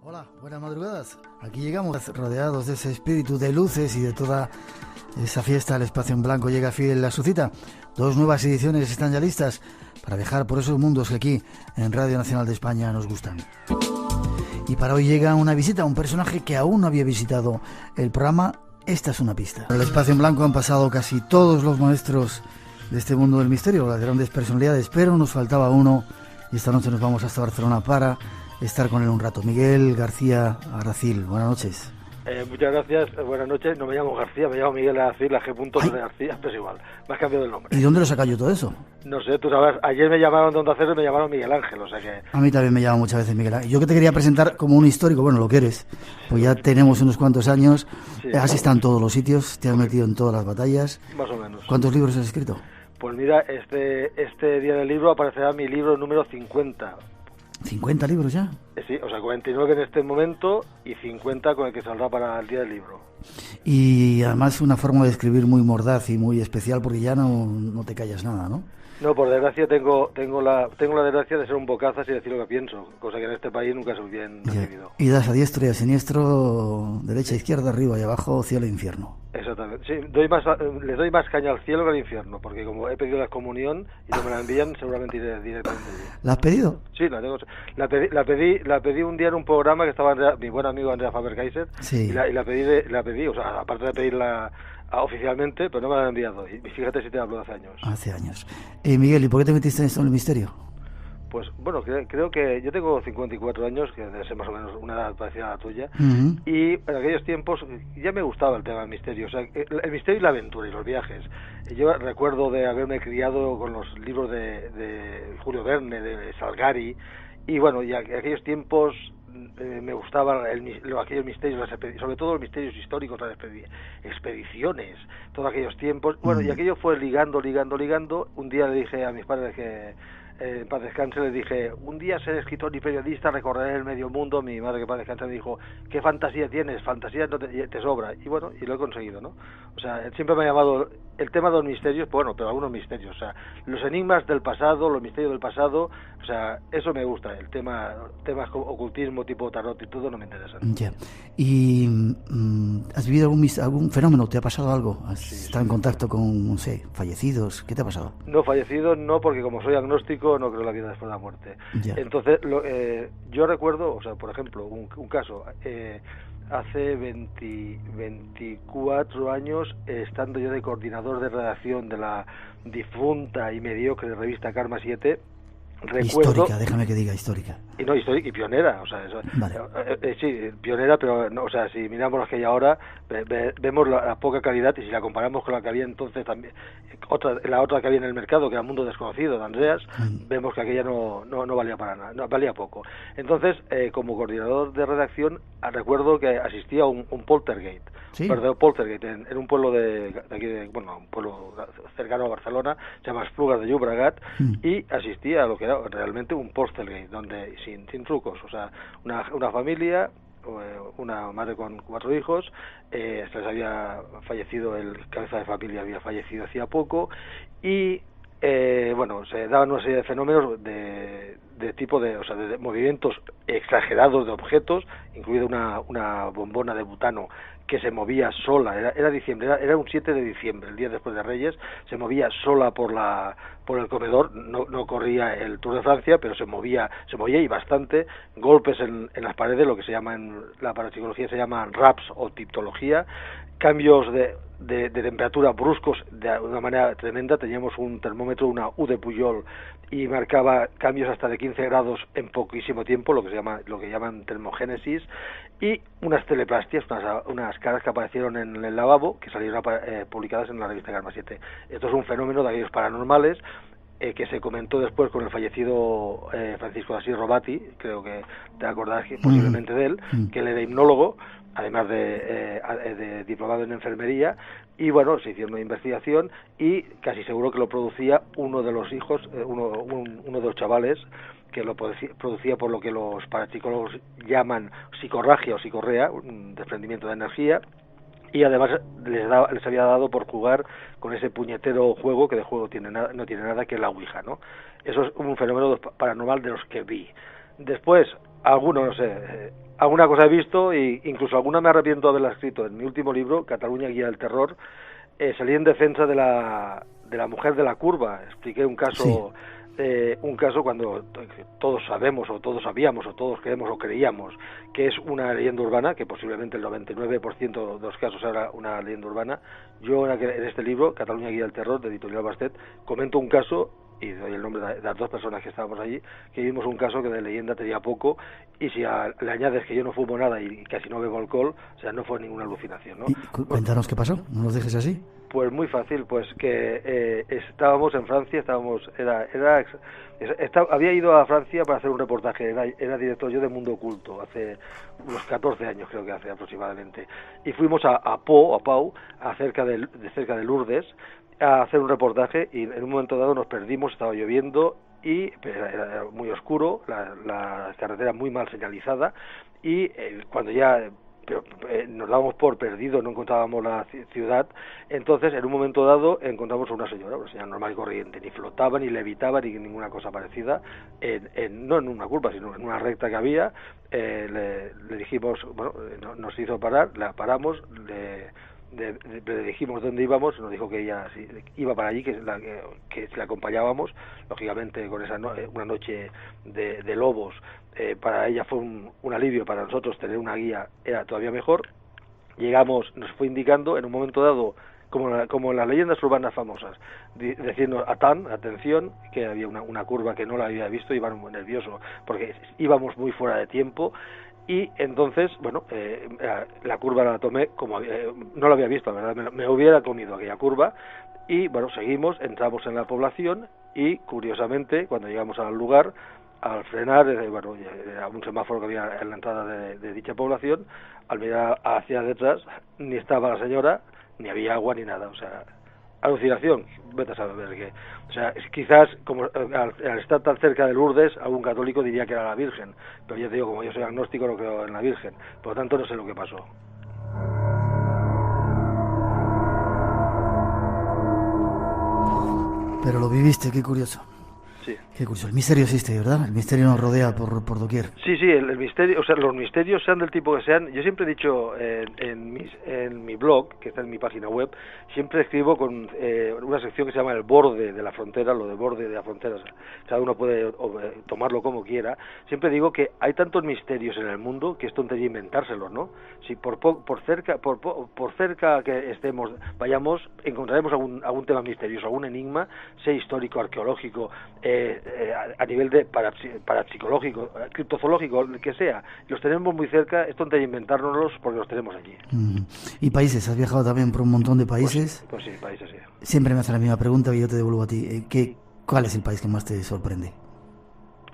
Hola, buenas madrugadas. Aquí llegamos rodeados de ese espíritu de luces y de toda esa fiesta. El Espacio en Blanco llega fiel a su cita. 2 nuevas ediciones están ya listas para viajar por esos mundos que aquí en Radio Nacional de España nos gustan. Y para hoy llega una visita a un personaje que aún no había visitado el programa. Esta es una pista. En el Espacio en Blanco han pasado casi todos los maestros de este mundo del misterio, las grandes personalidades, pero nos faltaba uno y esta noche nos vamos hasta Barcelona para estar con él un rato. Miguel García Arracil, buenas noches. Muchas gracias, buenas noches. No me llamo García, me llamo Miguel Arracil, la G. de García, pero es igual, me has cambiado el nombre. ¿Y dónde lo saca yo todo eso? No sé, tú sabes, ayer me llamaron de Onda Cero y me llamaron Miguel Ángel, o sea que... A mí también me llama muchas veces Miguel Ángel. Yo que te quería presentar como un histórico, bueno, lo que eres, pues ya tenemos unos cuantos años, sí, has estado en todos los sitios, te has metido en todas las batallas. Más o menos. ¿Cuántos libros has escrito? Pues mira, este día del libro aparecerá mi libro número 50. ¿50 libros ya? Sí, o sea, 49 en este momento y 50 con el que saldrá para el día del libro. Y además una forma de escribir muy mordaz y muy especial porque ya no te callas nada, ¿no? No, por desgracia tengo la desgracia de ser un bocazas y decir lo que pienso, cosa que en este país nunca soy bien recibido. Y das a diestro y a siniestro, derecha, izquierda, arriba y abajo, cielo e infierno. Exactamente, sí, les doy más caña al cielo que al infierno, porque como he pedido la excomunión y no me la envían, seguramente iré directamente allí. ¿La has pedido? Sí, la pedí un día en un programa que estaba mi buen amigo Andrea Faber-Kaiser, sí. y la pedí, o sea, aparte de pedirla oficialmente, pero no me la han enviado, y fíjate si te hablo de hace años. Hace años. Miguel, ¿y por qué te metiste en esto del misterio? Pues bueno, creo que yo tengo 54 años, que debe ser más o menos una edad parecida a la tuya, y en aquellos tiempos ya me gustaba el tema del misterio, o sea, el misterio y la aventura y los viajes. Yo recuerdo de haberme criado con los libros de Julio Verne, de Salgari, y bueno, y aquellos tiempos me gustaban aquellos misterios, sobre todo los misterios históricos, las expediciones, todos aquellos tiempos. Bueno, y aquello fue ligando. Un día le dije a mis padres que en paz descanse, les dije, un día seré escritor y periodista, recorreré el medio mundo. Mi madre, que paz descanse, me dijo, ¿qué fantasía tienes? Fantasía no te sobra. Y bueno, y lo he conseguido, ¿no? O sea, siempre me ha llamado el tema de los misterios, bueno, pero algunos misterios, o sea, los enigmas del pasado, los misterios del pasado, o sea, eso me gusta, temas como ocultismo, tipo tarot y todo, no me interesan. Ya. ¿Y has vivido algún fenómeno? ¿Te ha pasado algo? ¿Has estado en contacto con, no sé, fallecidos? ¿Qué te ha pasado? No, fallecidos no, porque como soy agnóstico, no creo en la vida después de la muerte. Ya. Entonces, yo recuerdo, o sea, por ejemplo, un caso, hace 24 años, estando yo de coordinador de redacción de la difunta y mediocre revista Karma 7, recuerdo... Histórica, déjame que diga histórica. Y no, histórica y pionera, o sea, eso, vale. Sí, pionera, pero no, o sea, si miramos la que hay ahora, vemos la poca calidad, y si la comparamos con la que había entonces también, la otra que había en el mercado, que era Mundo Desconocido de Andreas, vemos que aquella no valía para nada, no, valía poco. Entonces, como coordinador de redacción, recuerdo que asistía a un poltergeist, ¿sí? Poltergeist, en un pueblo de aquí, un pueblo cercano a Barcelona, se llama Esplugas de Llobregat, y asistía a lo que era realmente un poltergeist, donde sin trucos, o sea, una familia, una madre con 4 hijos, se les había fallecido, el cabeza de familia había fallecido hacía poco, y bueno, se daban una serie de fenómenos de tipo de, o sea, de movimientos exagerados de objetos, incluida una bombona de butano que se movía sola, era diciembre, era un 7 de diciembre, el día después de Reyes, se movía sola por el comedor, no corría el Tour de Francia, pero se movía y bastante, golpes en las paredes, lo que se llama en la parapsicología se llaman raps o tiptología, cambios de temperatura bruscos de una manera tremenda. Teníamos un termómetro, una U de Pujol, y marcaba cambios hasta de 15 grados en poquísimo tiempo, lo que llaman termogénesis, y unas teleplastias, unas caras que aparecieron en el lavabo, que salieron publicadas en la revista Karma 7. Esto es un fenómeno de aquellos paranormales, que se comentó después con el fallecido Francisco de Asís Robati, creo que te acordarás posiblemente de él, que él era himnólogo, además de diplomado en enfermería, y bueno, se hicieron una investigación y casi seguro que lo producía uno de los hijos, uno de los chavales, que lo producía por lo que los parapsicólogos llaman psicorragia o psicorrea, un desprendimiento de energía, y además les había dado por jugar con ese puñetero juego, que de juego no tiene nada, que es la Ouija, ¿no? Eso es un fenómeno paranormal de los que vi. Después, Alguno, no sé, alguna cosa he visto e incluso alguna me arrepiento de haberla escrito. En mi último libro, Cataluña, guía del terror, salí en defensa de la mujer de la curva. Expliqué un caso, un caso cuando todos sabemos o todos sabíamos o todos creemos o creíamos que es una leyenda urbana, que posiblemente el 99% de los casos era una leyenda urbana. Yo en este libro, Cataluña, guía del terror, de Editorial Bastet, comento un caso y doy el nombre de las dos personas que estábamos allí, que vimos un caso que de leyenda tenía poco, y si le añades que yo no fumo nada y casi no bebo alcohol, o sea, no fue ninguna alucinación, ¿no? Cuéntanos qué pasó, no nos dejes así. Pues muy fácil, pues que estábamos en Francia, había ido a Francia para hacer un reportaje, era director yo de Mundo Oculto, hace unos 14 años creo que hace aproximadamente, y fuimos a Pau, cerca de Lourdes, a hacer un reportaje, y en un momento dado nos perdimos, estaba lloviendo y era muy oscuro, la carretera muy mal señalizada, y cuando ya nos dábamos por perdidos, no encontrábamos la ciudad. Entonces, en un momento dado, encontramos a una señora normal y corriente, ni flotaba, ni levitaba, ni ninguna cosa parecida, no en una curva, sino en una recta que había. Le dijimos, bueno, nos hizo parar, la paramos, le dijimos dónde íbamos, nos dijo que ella iba para allí, que si la acompañábamos, lógicamente con una noche de lobos, para ella fue un alivio, para nosotros tener una guía era todavía mejor. Llegamos, nos fue indicando en un momento dado, como en las leyendas urbanas famosas, decirnos atención, que había una curva que no la había visto, iba muy nervioso porque íbamos muy fuera de tiempo. Y entonces, bueno, la curva la tomé como no la había visto, la verdad, me hubiera comido aquella curva. Y bueno, seguimos, entramos en la población y curiosamente, cuando llegamos al lugar, al frenar, bueno, era un semáforo que había en la entrada de dicha población, al mirar hacia detrás, ni estaba la señora, ni había agua ni nada, o sea, alucinación, vete a saber qué. O sea, quizás como al estar tan cerca de Lourdes, algún católico diría que era la Virgen, pero yo te digo, como yo soy agnóstico, no creo en la Virgen, por lo tanto no sé lo que pasó. Pero lo viviste, qué curioso. Sí. Qué curioso. El misterio existe, ¿verdad? El misterio nos rodea por doquier. Sí, el misterio, o sea, los misterios sean del tipo que sean. Yo siempre he dicho en mi blog, que está en mi página web, siempre escribo con una sección que se llama el borde de la frontera, lo de borde de la frontera, cada uno puede tomarlo como quiera. Siempre digo que hay tantos misterios en el mundo que es tontería inventárselos, ¿no? Si por cerca que estemos, vayamos, encontraremos algún tema misterioso, algún enigma, sea histórico, arqueológico, a nivel de parapsicológico, criptozoológico, el que sea, los tenemos muy cerca, es tontería inventárnoslos porque los tenemos allí. ¿Y países? ¿Has viajado también por un montón de países? Pues sí, países, sí. Siempre me hace la misma pregunta y yo te devuelvo a ti. ¿Cuál es el país que más te sorprende?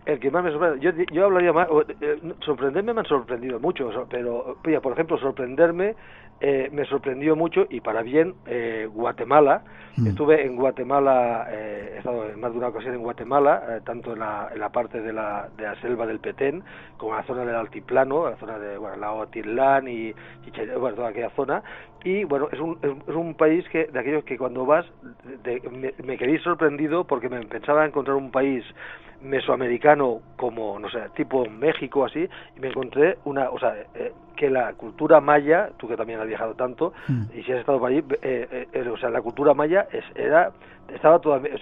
El que más me sorprende, yo hablaría más, sorprenderme me han sorprendido mucho, pero, por ejemplo, sorprenderme me sorprendió mucho, y para bien, Guatemala. Estuve en Guatemala, he estado en más de una ocasión en Guatemala, tanto en la parte de la selva del Petén, como en la zona del altiplano, la zona de Lago-Atitlán y toda aquella zona. Y bueno, es un país de aquellos que cuando vas me quedé sorprendido, porque me pensaba encontrar un país mesoamericano como, no sé, tipo México, así, y me encontré que la cultura maya, tú que también has viajado tanto, y si has estado por allí, la cultura maya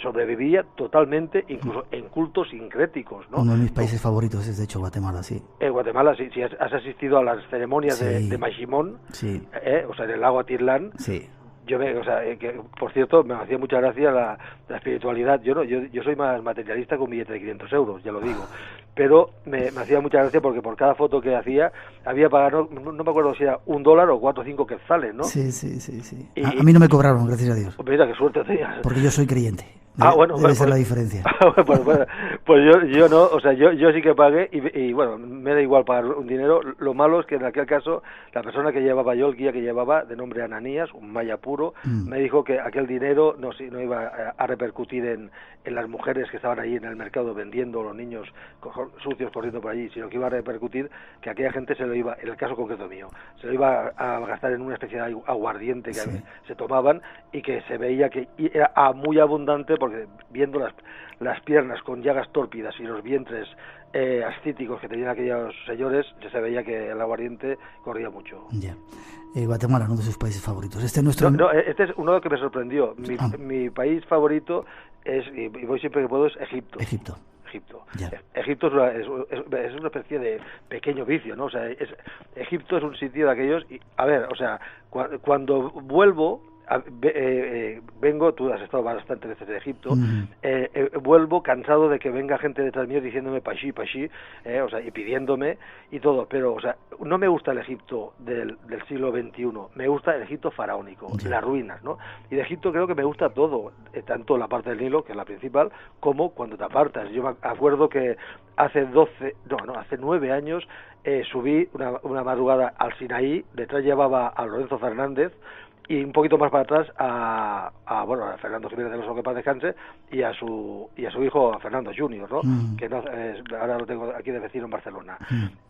sobrevivía totalmente, incluso en cultos sincréticos, ¿no? Uno de mis países favoritos es, de hecho, Guatemala, sí. Guatemala, sí, si has asistido a las ceremonias de Majimón, sí. En el lago Atitlán, sí. Que por cierto me hacía mucha gracia la espiritualidad. Yo soy más materialista con un billete de 500 euros, ya lo digo, pero me hacía mucha gracia porque por cada foto que hacía había pagado, no me acuerdo si era $1 o 4 o 5 quetzales, ¿no? Sí. A mí no me cobraron, gracias a Dios. Mira, qué suerte tenías. Porque yo soy creyente. Debe ser la diferencia. Pues yo no, o sea, yo sí que pagué y bueno, me da igual pagar un dinero. Lo malo es que en aquel caso la persona que llevaba yo, el guía que llevaba, de nombre Ananías, un maya puro, me dijo que aquel dinero no iba a repercutir en las mujeres que estaban ahí en el mercado vendiendo, los niños sucios corriendo por allí, sino que iba a repercutir que aquella gente se lo iba, en el caso concreto mío, se lo iba a gastar en una especie de aguardiente que se tomaban, y que se veía que era muy abundante, porque viendo las piernas con llagas tórpidas y los vientres ascíticos que tenían aquellos señores, ya se veía que el aguardiente corría mucho. Ya. Guatemala, uno de sus países favoritos. Este es este es uno que me sorprendió. Mi país favorito es, y voy siempre que puedo, es Egipto. Egipto. Egipto es una especie de pequeño vicio, ¿no? O sea, Egipto es un sitio de aquellos, y, a ver, o sea, cuando vuelvo, vengo, tú has estado bastante veces en Egipto, vuelvo cansado de que venga gente detrás mío diciéndome pashi, o sea, y pidiéndome y todo, pero, o sea, no me gusta el Egipto del siglo XXI, me gusta el Egipto faraónico, las ruinas, ¿no? Y de Egipto creo que me gusta todo, tanto la parte del Nilo, que es la principal, como cuando te apartas. Yo me acuerdo que hace 9 años subí una madrugada al Sinaí, detrás llevaba a Lorenzo Fernández, y un poquito más para atrás a Fernando Jiménez de los Oso, que paz descanse, y a su hijo, a Fernando Junior, ¿no? Que ahora lo tengo aquí de vecino en Barcelona.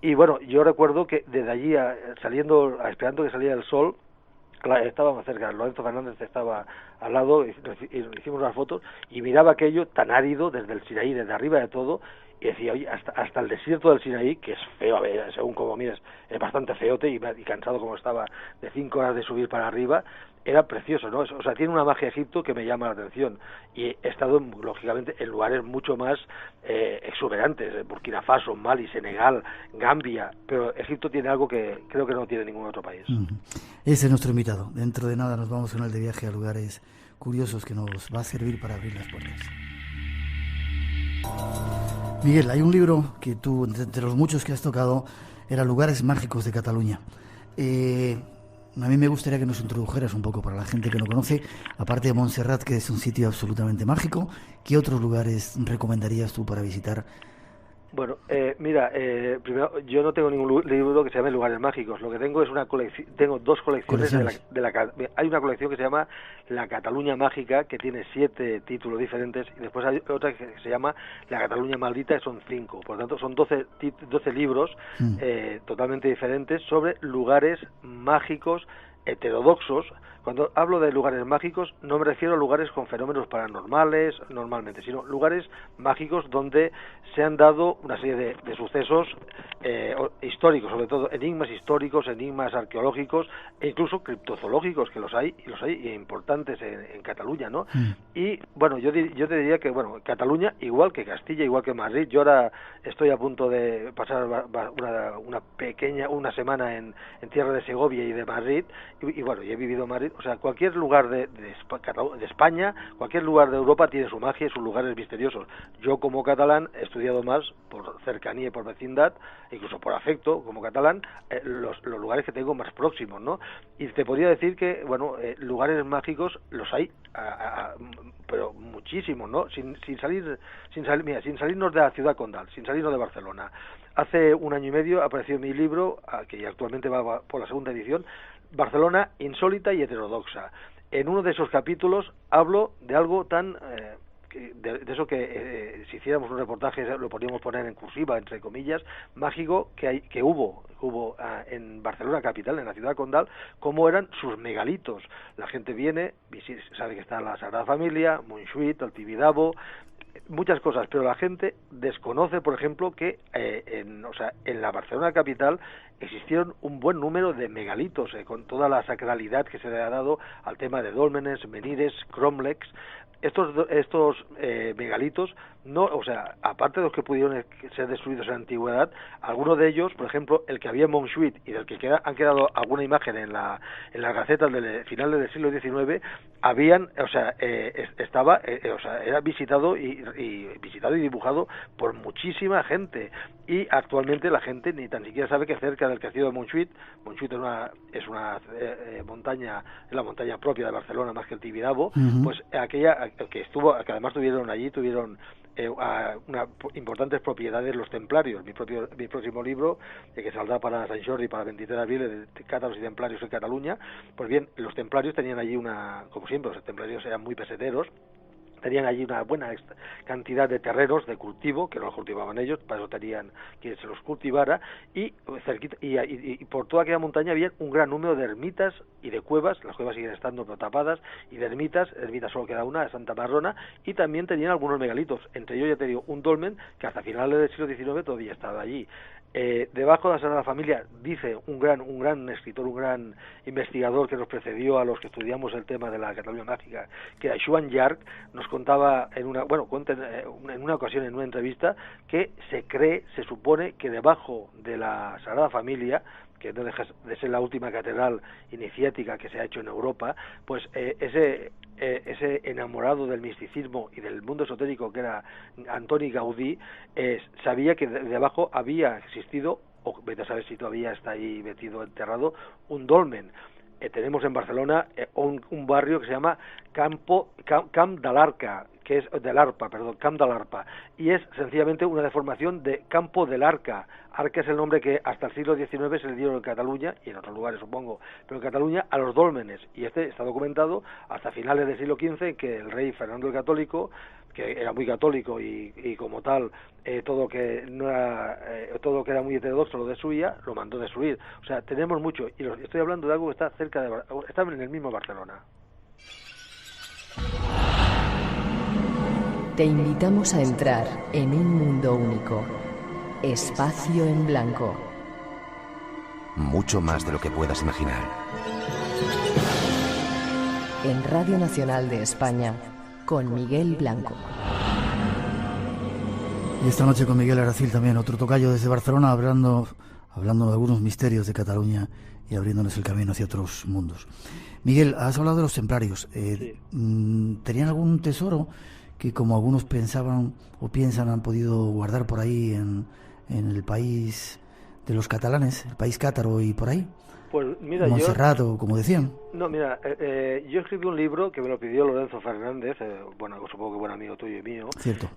Y bueno, yo recuerdo que desde allí, esperando que saliera el sol, estábamos cerca, Lorenzo Fernández estaba al lado, y hicimos unas fotos, y miraba aquello tan árido desde el Sinaí, desde arriba de todo, y decía, oye, hasta el desierto del Sinaí, que es feo, a ver, según como mires, es bastante feote, y cansado como estaba de 5 horas de subir para arriba, era precioso, ¿no? O sea, tiene una magia Egipto que me llama la atención, y he estado, lógicamente, en lugares mucho más exuberantes, Burkina Faso, Mali, Senegal, Gambia, pero Egipto tiene algo que creo que no tiene ningún otro país. Ese es nuestro invitado. Dentro de nada nos vamos con él de viaje a lugares curiosos que nos va a servir para abrir las puertas. Miguel, hay un libro que tú, entre los muchos que has tocado, era Lugares Mágicos de Cataluña. A mí me gustaría que nos introdujeras un poco para la gente que no conoce, aparte de Montserrat, que es un sitio absolutamente mágico, ¿qué otros lugares recomendarías tú para visitar? Bueno, mira, primero, yo no tengo ningún libro que se llame Lugares Mágicos. Lo que tengo es una colección, tengo 2 colecciones hay una colección que se llama La Cataluña Mágica, que tiene 7 títulos diferentes, y después hay otra que se llama La Cataluña Maldita, que son 5. Por lo tanto, son 12 libros totalmente diferentes sobre lugares mágicos heterodoxos. Cuando hablo de lugares mágicos no me refiero a lugares con fenómenos paranormales normalmente, sino lugares mágicos donde se han dado una serie de sucesos históricos, sobre todo enigmas históricos, enigmas arqueológicos e incluso criptozoológicos, que los hay y importantes en Cataluña, ¿no? Y bueno, yo te diría que bueno, Cataluña, igual que Castilla, igual que Madrid, yo ahora estoy a punto de pasar una semana en tierra de Segovia y de Madrid, y bueno, y he vivido en Madrid. O sea, cualquier lugar de España, cualquier lugar de Europa tiene su magia y sus lugares misteriosos. Yo, como catalán, he estudiado más por cercanía y por vecindad, incluso por afecto, como catalán, los lugares que tengo más próximos, ¿no? Y te podría decir que, bueno, lugares mágicos los hay, pero muchísimos, ¿no? Sin salirnos de la ciudad condal, sin salirnos de Barcelona. Hace 1 año y medio apareció mi libro, que actualmente va por la 2ª edición, Barcelona insólita y heterodoxa. En uno de esos capítulos hablo de algo tan de eso que si hiciéramos un reportaje lo podríamos poner en cursiva, entre comillas, mágico, que hubo en Barcelona capital, en la ciudad condal, cómo eran sus megalitos. La gente viene, sabe que está la Sagrada Familia, Montjuïc, el Tibidabo, muchas cosas, pero la gente desconoce, por ejemplo, que en la Barcelona capital existieron un buen número de megalitos, con toda la sacralidad que se le ha dado al tema de dólmenes, menires, cromlechs. Estos megalitos, no, o sea, aparte de los que pudieron ser destruidos en la antigüedad, algunos de ellos, por ejemplo, el que había en Montjuïc y del que han quedado alguna imagen en las gacetas del final del siglo XIX, era visitado y dibujado por muchísima gente, y actualmente la gente ni tan siquiera sabe que cerca del castillo de Montjuïc es una montaña, es la montaña propia de Barcelona más que el Tibidabo, pues aquella que además tuvieron importantes propiedades los templarios. Mi próximo libro, que saldrá para Sant Jordi, para el 23 de abril, de cátaros y templarios en Cataluña, pues bien, los templarios tenían allí como siempre, los templarios eran muy peseteros, tenían allí una buena cantidad de terrenos de cultivo, que no los cultivaban ellos, para eso tenían quien se los cultivara, y cerquita, y por toda aquella montaña había un gran número de ermitas y de cuevas, las cuevas siguen estando pero tapadas, y de ermitas solo queda una, Santa Marrona, y también tenían algunos megalitos, entre ellos, ya te digo, un dolmen que hasta finales del siglo XIX todavía estaba allí. Debajo de la Sagrada Familia, dice un gran escritor, un gran investigador que nos precedió a los que estudiamos el tema de la Cataluña mágica, que era Joan Llarch, nos contaba en una ocasión en una entrevista que se supone que debajo de la Sagrada Familia, que no deja de ser la última catedral iniciática que se ha hecho en Europa, pues ese enamorado del misticismo y del mundo esotérico que era Antoni Gaudí, sabía que debajo había existido, o vete a saber si todavía está ahí metido, enterrado, un dolmen. Tenemos en Barcelona un barrio que se llama Camp de l'Arpa, Camp de l'Arpa, y es sencillamente una deformación de Campo del Arca. Arca es el nombre que hasta el siglo XIX se le dio en Cataluña, y en otros lugares supongo, pero en Cataluña a los dólmenes, y este está documentado hasta finales del siglo XV, que el rey Fernando el Católico, que era muy católico y como tal todo que era muy heterodoxo lo destruía, lo mandó destruir. O sea, tenemos mucho, y estoy hablando de algo que está está en el mismo Barcelona. Te invitamos a entrar en un mundo único. Espacio en Blanco. Mucho más de lo que puedas imaginar. En Radio Nacional de España, con Miguel Blanco. Y esta noche con Miguel Aracil también, otro tocayo desde Barcelona, hablando de algunos misterios de Cataluña y abriéndonos el camino hacia otros mundos. Miguel, has hablado de los templarios. Sí. ¿Tenían algún tesoro que, como algunos pensaban o piensan, han podido guardar por ahí en el país de los catalanes, el país cátaro y por ahí? Pues mira, Montserrat, o como decían. No, mira, yo escribí un libro que me lo pidió Lorenzo Fernández, supongo que buen amigo tuyo y mío. Cierto.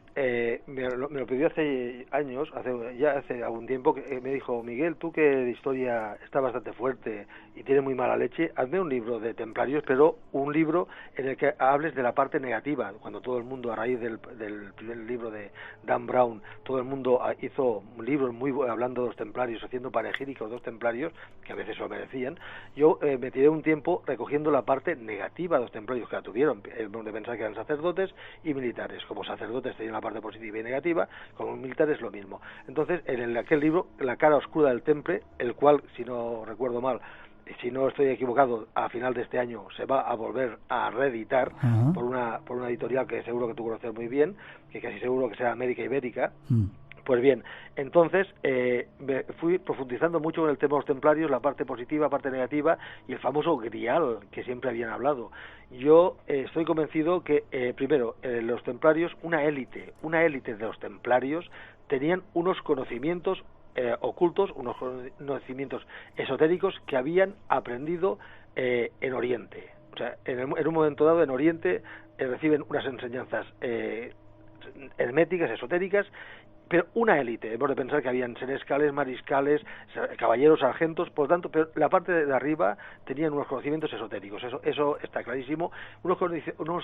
Me lo pidió hace años, hace algún tiempo, que me dijo: Miguel, tú que de historia está bastante fuerte y tiene muy mala leche, hazme un libro de templarios, pero un libro en el que hables de la parte negativa, cuando todo el mundo, a raíz del primer libro de Dan Brown, todo el mundo hizo un libro hablando de los templarios, haciendo panegírica a los dos templarios, que a veces lo merecían. Yo me tiré un tiempo recogiendo la parte negativa de los templarios, que la tuvieron, de pensar que eran sacerdotes y militares. Como sacerdotes tenían la parte positiva y negativa, como militares lo mismo. Entonces, en aquel libro, La cara oscura del temple, el cual, si no recuerdo mal, si no estoy equivocado, a final de este año se va a volver a reeditar por una editorial que seguro que tú conoces muy bien, que casi seguro que sea América Ibérica. Pues bien, entonces me fui profundizando mucho en el tema de los templarios, la parte positiva, la parte negativa y el famoso grial que siempre habían hablado. Yo estoy convencido que, primero, los templarios, una élite de los templarios tenían unos conocimientos ocultos, unos conocimientos esotéricos que habían aprendido en Oriente. O sea, en un momento dado en Oriente reciben unas enseñanzas herméticas, esotéricas, pero una élite. Hemos de pensar que habían senescales, mariscales, caballeros, sargentos, por lo tanto, pero la parte de arriba tenían unos conocimientos esotéricos, eso está clarísimo, unos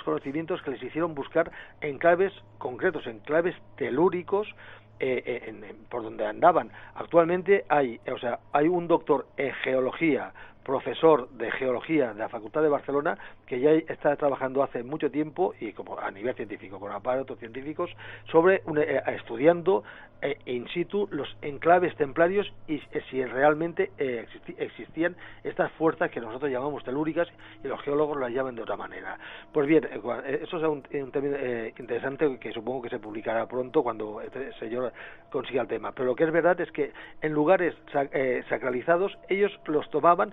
conocimientos que les hicieron buscar enclaves concretos, enclaves telúricos, por donde andaban. Actualmente hay un doctor en geología, profesor de geología de la Facultad de Barcelona, que ya está trabajando hace mucho tiempo, y como a nivel científico, con aparatos científicos, sobre estudiando in situ los enclaves templarios y si realmente existían estas fuerzas que nosotros llamamos telúricas y los geólogos las llaman de otra manera. Pues bien, eso es un tema interesante que supongo que se publicará pronto cuando este señor consiga el tema. Pero lo que es verdad es que en lugares sacralizados ellos los tomaban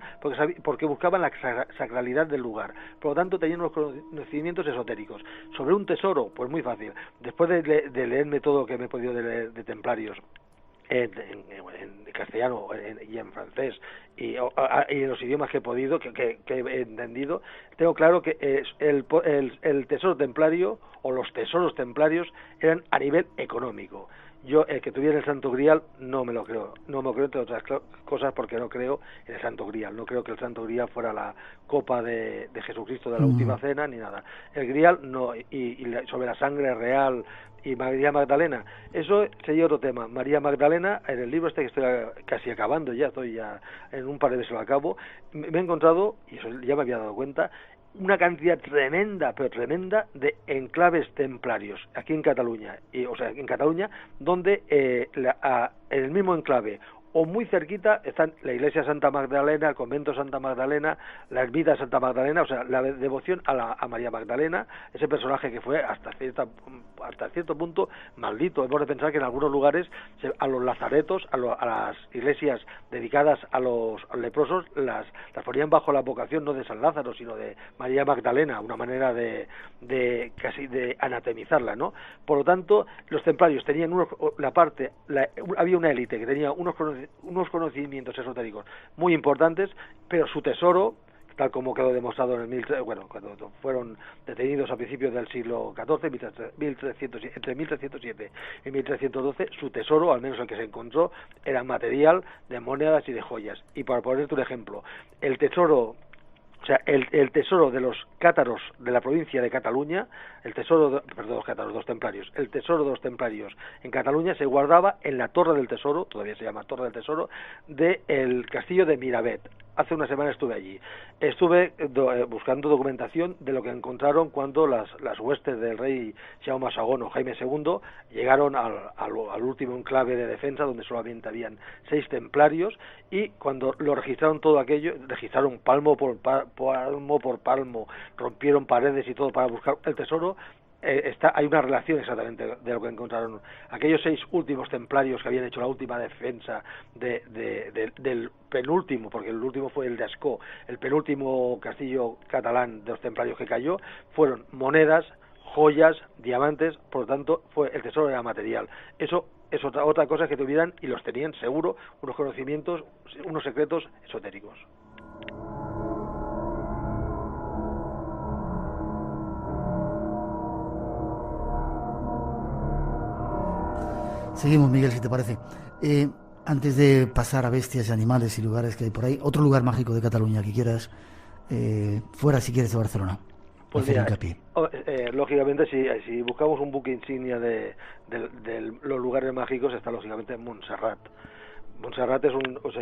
porque buscaban la sacralidad del lugar. Por lo tanto, tenían unos conocimientos esotéricos. Sobre un tesoro, pues muy fácil. Después de leerme todo lo que me he podido leer de templarios en castellano y en francés y en los idiomas que he podido, que he entendido, tengo claro que el tesoro templario o los tesoros templarios eran a nivel económico. Yo, el que tuviera el Santo Grial, no me lo creo. No me lo creo, entre otras cosas, porque no creo en el Santo Grial. No creo que el Santo Grial fuera la copa de Jesucristo de la última cena, ni nada. El Grial, no. Y sobre la sangre real y María Magdalena, eso sería otro tema. María Magdalena, en el libro este que estoy casi acabando ya, estoy ya en un par de veces lo acabo, me he encontrado, y eso ya me había dado cuenta, una cantidad tremenda, pero tremenda, de enclaves templarios aquí en Cataluña, o sea, en Cataluña, donde en el mismo enclave o muy cerquita están la iglesia Santa Magdalena, el convento Santa Magdalena, la ermita Santa Magdalena, o sea, la devoción a María Magdalena, ese personaje que fue hasta cierto punto maldito. Hemos de pensar que en algunos lugares a los lazaretos, a las iglesias dedicadas a los leprosos, las ponían bajo la vocación no de San Lázaro, sino de María Magdalena, una manera de casi de anatemizarla, ¿no? Por lo tanto, los templarios tenían había una élite que tenía unos conocimientos esotéricos muy importantes, pero su tesoro, tal como quedó demostrado cuando fueron detenidos a principios del siglo XIV, entre 1307 y 1312, su tesoro, al menos el que se encontró, era material de monedas y de joyas. Y para ponerte un ejemplo, el tesoro de los cátaros de la provincia de Cataluña, el tesoro de los templarios en Cataluña se guardaba en la Torre del Tesoro, todavía se llama Torre del Tesoro, del castillo de Miravet. Hace una semana estuve allí. Estuve buscando documentación de lo que encontraron cuando las huestes del rey Jaume II o Jaime II llegaron al último enclave de defensa, donde solamente habían 6 templarios, y cuando lo registraron todo aquello, registraron palmo por palmo, rompieron paredes y todo para buscar el tesoro. Hay una relación exactamente de lo que encontraron aquellos 6 últimos templarios que habían hecho la última defensa del penúltimo, porque el último fue el de Ascó, el penúltimo castillo catalán de los templarios que cayó. Fueron monedas, joyas, diamantes, por lo tanto el tesoro era material. Eso es otra cosa que tuvieran, y los tenían seguro, unos conocimientos, unos secretos esotéricos. Seguimos, Miguel, si te parece. Antes de pasar a bestias y animales y lugares que hay por ahí, otro lugar mágico de Cataluña que quieras, fuera si quieres de Barcelona. Pues mira, lógicamente si buscamos un buque insignia de los lugares mágicos, está lógicamente Montserrat. Montserrat es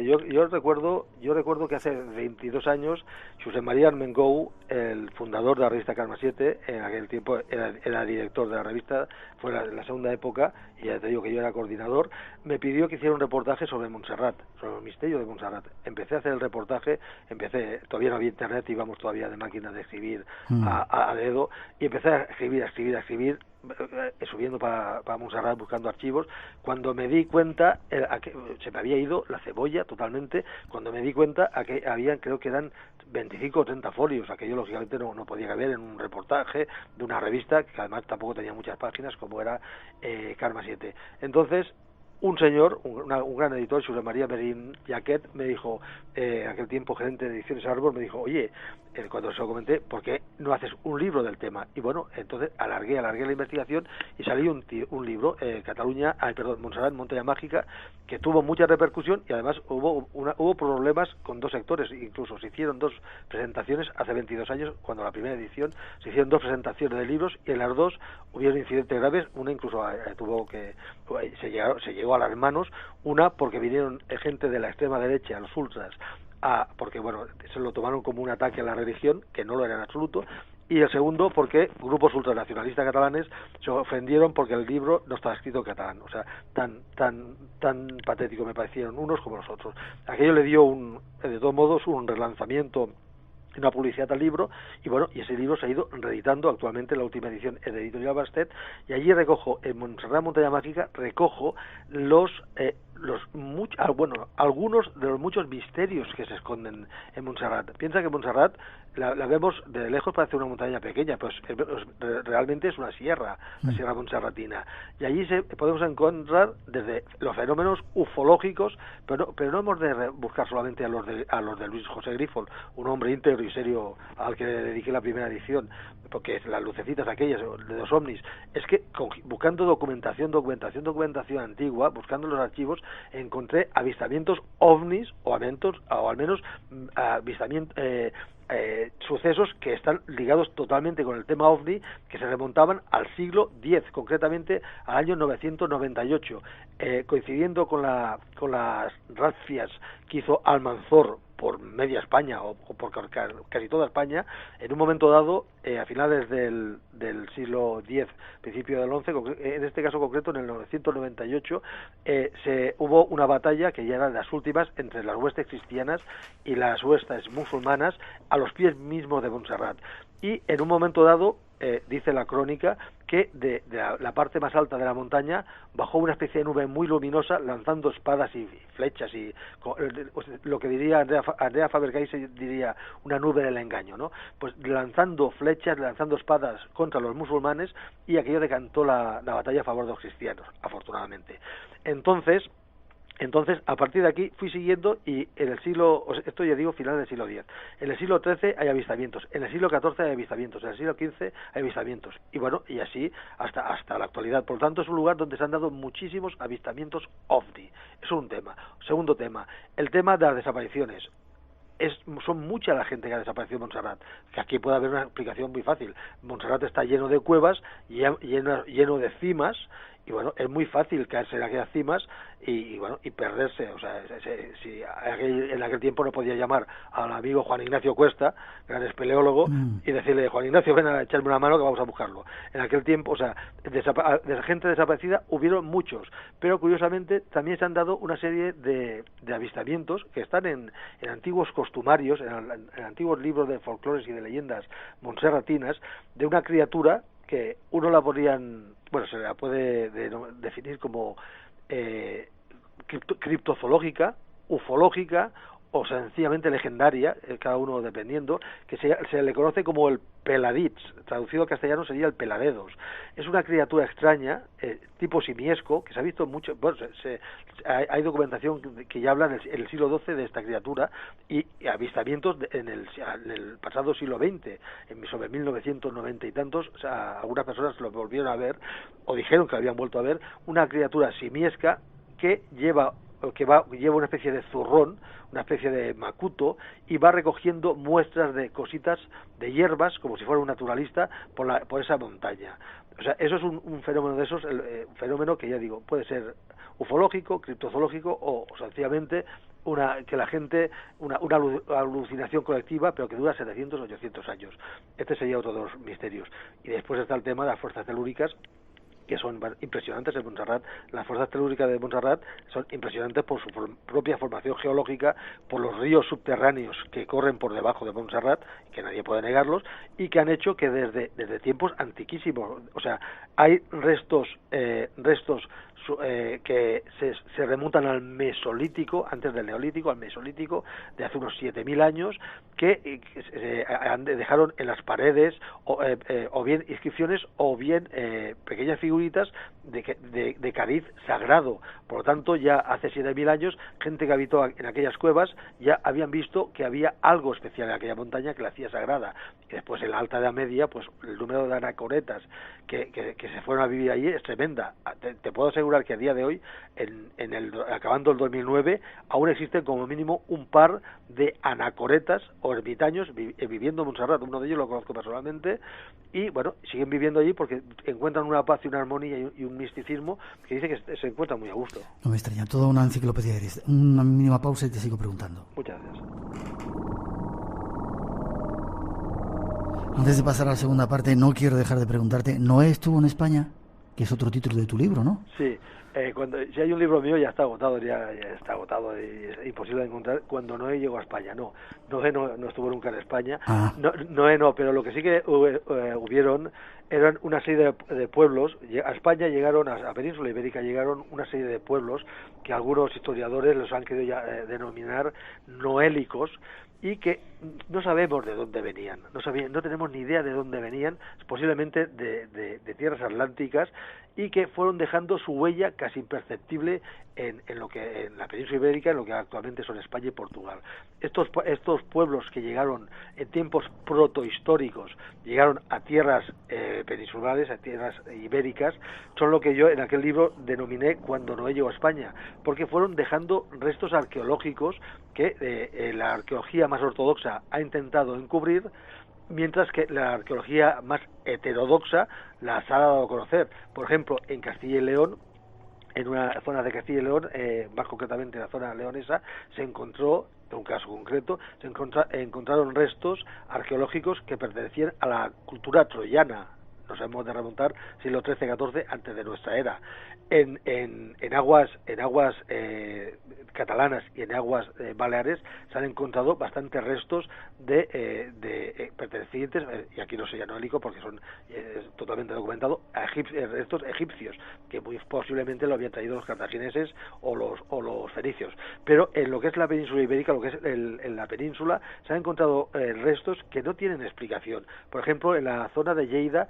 yo recuerdo que hace 22 años Josep María Armengou, el fundador de la revista Carme 7, en aquel tiempo era director de la revista, fue la segunda época, y ya te digo que yo era coordinador, me pidió que hiciera un reportaje sobre Montserrat, sobre el misterio de Montserrat. Empecé a hacer el reportaje, todavía no había internet, íbamos todavía de máquinas de escribir a dedo, y empecé a escribir, subiendo para Montserrat, buscando archivos. Cuando me di cuenta, se me había ido la cebolla totalmente, cuando me di cuenta a que habían, creo que eran 25 o 30 folios, aquello lógicamente no podía caber en un reportaje de una revista, que además tampoco tenía muchas páginas, como era Carme 7. Entonces, un señor, un gran editor, Josep María Merín Jaquet, me dijo, en aquel tiempo gerente de Ediciones Árbol, me dijo, oye, cuando se lo comenté, ¿por qué no haces un libro del tema? Y bueno, entonces alargué la investigación y salió un libro, Montserrat, Montaña Mágica, que tuvo mucha repercusión, y además hubo problemas con 2 sectores. Incluso se hicieron 2 presentaciones hace 22 años, cuando la primera edición se hicieron 2 presentaciones de libros, y en las 2 hubieron incidentes graves. Una incluso se llegó a las manos, una porque vinieron gente de la extrema derecha, los ultras, porque se lo tomaron como un ataque a la religión, que no lo era en absoluto, y el segundo porque grupos ultranacionalistas catalanes se ofendieron porque el libro no estaba escrito en catalán. O sea, tan patético me parecieron unos como los otros. Aquello le dio de todos modos un relanzamiento, una publicidad al libro, y ese libro se ha ido reeditando. Actualmente la última edición es de Editorial Bastet, y allí recojo, en Montserrat Montaña Mágica, recojo algunos de los muchos misterios que se esconden en Montserrat. Piensa que Montserrat la vemos de lejos, parece una montaña pequeña, pues realmente es una sierra, la Sierra Montserratina, y allí podemos encontrar desde los fenómenos ufológicos, pero no hemos de buscar solamente a los de Luis José Grifol, un hombre íntegro y serio al que le dediqué la primera edición, porque las lucecitas aquellas de los ovnis, es que buscando documentación antigua, buscando los archivos, encontré avistamientos ovnis o al menos avistamientos sucesos que están ligados totalmente con el tema ovni, que se remontaban al siglo X, concretamente al año 998, coincidiendo con las razias que hizo Almanzor por media España o por casi toda España. En un momento dado, a finales del siglo X, principio del XI, en este caso concreto en el 998, hubo una batalla que ya era de las últimas entre las huestes cristianas y las huestes musulmanas a los pies mismos de Montserrat. Y en un momento dado, dice la crónica, que de la parte más alta de la montaña bajó una especie de nube muy luminosa lanzando espadas y flechas, y lo que diría Andrea Faber-Gay se diría una nube del engaño, ¿no? Pues lanzando flechas, lanzando espadas contra los musulmanes, y aquello decantó la batalla a favor de los cristianos, afortunadamente. Entonces, a partir de aquí fui siguiendo, y en el siglo, esto ya digo, final del siglo X, en el siglo XIII hay avistamientos, en el siglo XIV hay avistamientos, en el siglo XV hay avistamientos, y bueno, y así hasta la actualidad. Por lo tanto, es un lugar donde se han dado muchísimos avistamientos ovni. Eso es un tema. Segundo tema, el tema de las desapariciones. Son mucha la gente que ha desaparecido en Montserrat, que aquí puede haber una explicación muy fácil. Montserrat está lleno de cuevas, lleno de cimas, y bueno, es muy fácil caerse en aquellas cimas y perderse. O sea, si en aquel tiempo no podía llamar al amigo Juan Ignacio Cuesta, gran espeleólogo, y decirle: Juan Ignacio, ven a echarme una mano que vamos a buscarlo. En aquel tiempo, o sea, de gente desaparecida hubieron muchos, pero curiosamente también se han dado una serie de avistamientos que están en antiguos costumarios, en antiguos libros de folclores y de leyendas montserratinas, de una criatura que uno la se la puede definir como criptozoológica, ufológica o sencillamente legendaria, cada uno dependiendo, que se le conoce como el Peladits, traducido al castellano sería el Peladedos. Es una criatura extraña, tipo simiesco, que se ha visto mucho. Bueno, hay documentación que ya habla en el siglo XII de esta criatura, y avistamientos en el pasado siglo XX, sobre 1990 y tantos. O sea, algunas personas lo volvieron a ver, o dijeron que lo habían vuelto a ver, una criatura simiesca que lleva una especie de zurrón, una especie de macuto, y va recogiendo muestras de cositas, de hierbas, como si fuera un naturalista, por esa montaña. O sea, eso es un fenómeno de esos, un fenómeno que, ya digo, puede ser ufológico, criptozoológico, o sencillamente una alucinación colectiva, pero que dura 700 o 800 años. Este sería otro de los misterios. Y después está el tema de las fuerzas telúricas, que son impresionantes en Montserrat. Las fuerzas telúricas de Montserrat son impresionantes por su propia formación geológica, por los ríos subterráneos que corren por debajo de Montserrat, que nadie puede negarlos, y que han hecho que desde tiempos antiquísimos, o sea, hay restos que se remontan al Mesolítico, antes del Neolítico, al Mesolítico, de hace unos 7.000 años, que dejaron en las paredes o bien inscripciones o bien pequeñas figuras de cariz sagrado. Por lo tanto, ya hace 7.000 años, gente que habitó en aquellas cuevas ya habían visto que había algo especial en aquella montaña que la hacía sagrada. Y después, en la Alta Edad Media, pues el número de anacoretas que se fueron a vivir allí es tremenda. Te puedo asegurar que a día de hoy, acabando el 2009, aún existen como mínimo un par de anacoretas o ermitaños viviendo en Montserrat. Uno de ellos lo conozco personalmente, y bueno, siguen viviendo allí porque encuentran una paz y una armonía y un misticismo que dice que se encuentran muy a gusto. No me extraña, toda una enciclopedia eres. Una mínima pausa y te sigo preguntando. Muchas gracias. Antes de pasar a la segunda parte, no quiero dejar de preguntarte, ¿Noé estuvo en España? que es otro título de tu libro, ¿no? Sí, si hay un libro mío ya está agotado, ya está agotado y es imposible de encontrar. Cuando Noé llegó a España, Noé no estuvo nunca en España, Noé no, pero lo que sí que hubieron eran una serie de pueblos. A España llegaron, a la península ibérica llegaron una serie de pueblos que algunos historiadores los han querido denominar noélicos, y que no sabemos de dónde venían, no tenemos ni idea de dónde venían, posiblemente de tierras atlánticas, y que fueron dejando su huella casi imperceptible en la península ibérica, en lo que actualmente son España y Portugal. Estos pueblos que llegaron en tiempos protohistóricos, llegaron a tierras peninsulares, a tierras ibéricas, son lo que yo en aquel libro denominé Cuando Noé llegó a España, porque fueron dejando restos arqueológicos que la arqueología más ortodoxa ha intentado encubrir, mientras que la arqueología más heterodoxa las ha dado a conocer. Por ejemplo, en Castilla y León, en una zona de Castilla y León, más concretamente en la zona leonesa, se encontró, en un caso concreto, encontraron restos arqueológicos que pertenecían a la cultura troyana. Nos hemos de remontar siglo XIII-XIV antes de nuestra era. En aguas catalanas y en aguas baleares se han encontrado bastantes restos de pertenecientes, y aquí no soy noélico porque son totalmente documentado, restos egipcios, que muy posiblemente lo habían traído los cartagineses o los fenicios. Pero en lo que es la península ibérica, lo que es en la península, se han encontrado restos que no tienen explicación. Por ejemplo, en la zona de Lleida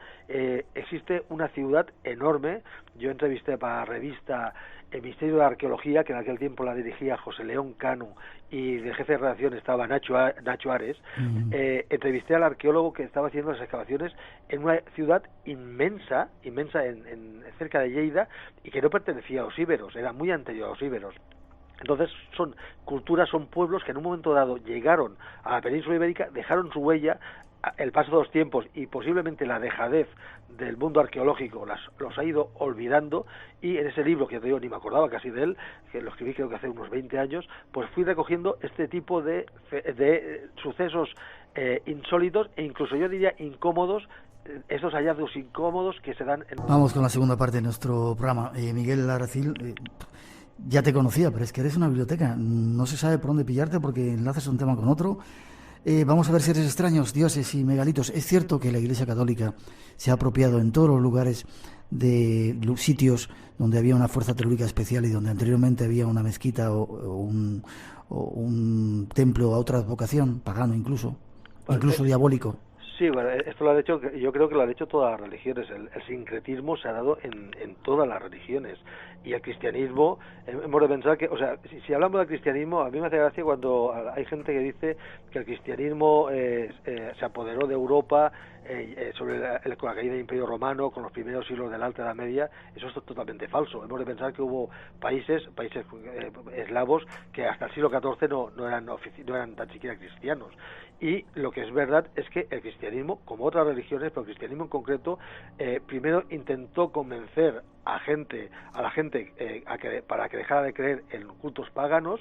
existe una ciudad enorme. Yo entrevisté para la revista El Ministerio de Arqueología, que en aquel tiempo la dirigía José León Cano, y de jefe de redacción estaba Nacho Ares. Entrevisté al arqueólogo que estaba haciendo las excavaciones en una ciudad inmensa cerca de Lleida, y que no pertenecía a los íberos, era muy anterior a los íberos. Entonces son pueblos que en un momento dado llegaron a la península ibérica, dejaron su huella. El paso de los tiempos y posiblemente la dejadez del mundo arqueológico los ha ido olvidando, y en ese libro, que te digo, ni me acordaba casi de él, que lo escribí creo que hace unos 20 años, pues fui recogiendo este tipo de sucesos insólitos e incluso yo diría incómodos, esos hallazgos incómodos que se dan en... Vamos con la segunda parte de nuestro programa. Miguel Aracil, ya te conocía, pero es que eres una biblioteca, no se sabe por dónde pillarte porque enlazas un tema con otro. Vamos a ver seres extraños, dioses y megalitos. Es cierto que la Iglesia Católica se ha apropiado en todos los lugares de los sitios donde había una fuerza telúrica especial y donde anteriormente había una mezquita o un templo a otra vocación, pagano incluso diabólico. Sí, bueno, esto lo han hecho, yo creo que lo han hecho todas las religiones. El sincretismo se ha dado en todas las religiones, y el cristianismo, hemos de pensar que, o sea, si hablamos del cristianismo, a mí me hace gracia cuando hay gente que dice que el cristianismo se apoderó de Europa con la caída del Imperio Romano, con los primeros siglos de la Alta Edad Media. Eso es totalmente falso. Hemos de pensar que hubo países eslavos que hasta el siglo XIV no eran tan siquiera cristianos. Y lo que es verdad es que el cristianismo, como otras religiones, pero el cristianismo en concreto, primero intentó convencer a la gente para que dejara de creer en cultos paganos,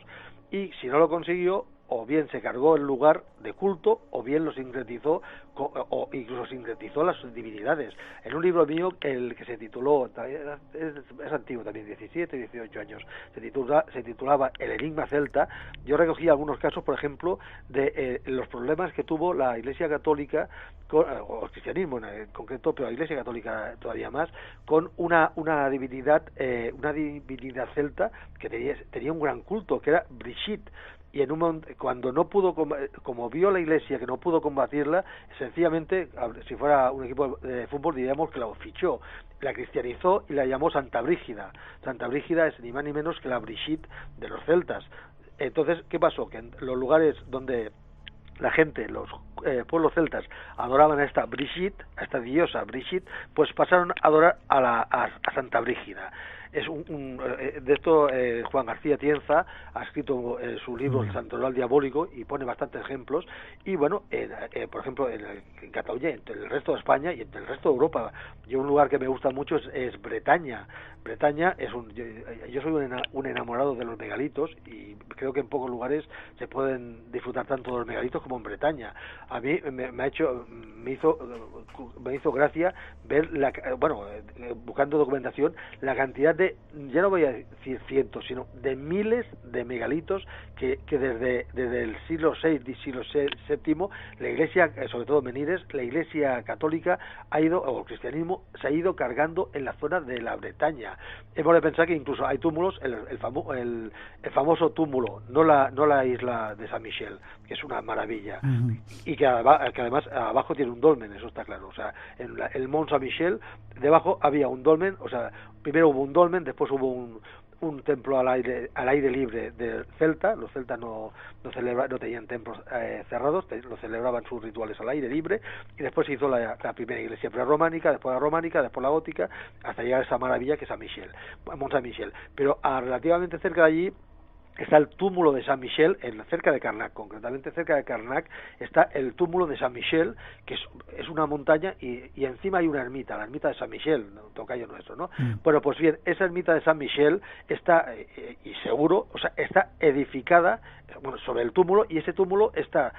y si no lo consiguió, o bien se cargó el lugar de culto, o bien lo sincretizó, o incluso sincretizó las divinidades. En un libro mío, el que se tituló, es antiguo también, 17, 18 años, se titulaba El enigma celta, yo recogí algunos casos, por ejemplo, de los problemas que tuvo la Iglesia Católica, o el cristianismo en concreto, pero la Iglesia Católica todavía más, con una divinidad celta que tenía un gran culto, que era Brigitte. Y en un momento, cuando no pudo, como vio la Iglesia que no pudo combatirla, sencillamente, si fuera un equipo de fútbol, diríamos que la fichó, la cristianizó y la llamó Santa Brígida. Santa Brígida es ni más ni menos que la Brigitte de los celtas. Entonces, ¿qué pasó? Que en los lugares donde la gente, los pueblos celtas, adoraban a esta Brigitte, a esta diosa Brigitte, pues pasaron a adorar a Santa Brígida. es de esto Juan García Tienza ha escrito su libro El Santoral Diabólico y pone bastantes ejemplos, y bueno, por ejemplo en Cataluña, en el resto de España y en el resto de Europa. Yo un lugar que me gusta mucho es Bretaña. Bretaña es yo soy un enamorado de los megalitos, y creo que en pocos lugares se pueden disfrutar tanto de los megalitos como en Bretaña. A mí me hizo gracia ver buscando documentación, la cantidad de, ya no voy a decir cientos, sino de miles de megalitos que desde el siglo VI y siglo VII la Iglesia, sobre todo Menires, la Iglesia católica o el cristianismo se ha ido cargando en la zona de la Bretaña. Hemos de pensar que incluso hay túmulos, el famoso túmulo, no la isla de San Michel, que es una maravilla, y que además abajo tiene un dolmen, eso está claro. O sea, en el Mont Saint-Michel debajo había un dolmen, o sea, primero hubo un dolmen, después hubo un templo al aire libre de celta. Los celtas no tenían templos cerrados, lo celebraban sus rituales al aire libre, y después se hizo la primera iglesia prerrománica, después la románica, después la gótica, hasta llegar a esa maravilla que es Mont Saint-Michel. Pero relativamente cerca de allí está el túmulo de San Michel, cerca de Carnac, concretamente cerca de Carnac está el túmulo de San Michel, que es una montaña, y encima hay una ermita, la ermita de San Michel, tocayo nuestro, ¿no? Bueno, pues bien, esa ermita de San Michel está, y seguro, o sea, está edificada sobre el túmulo, y ese túmulo está,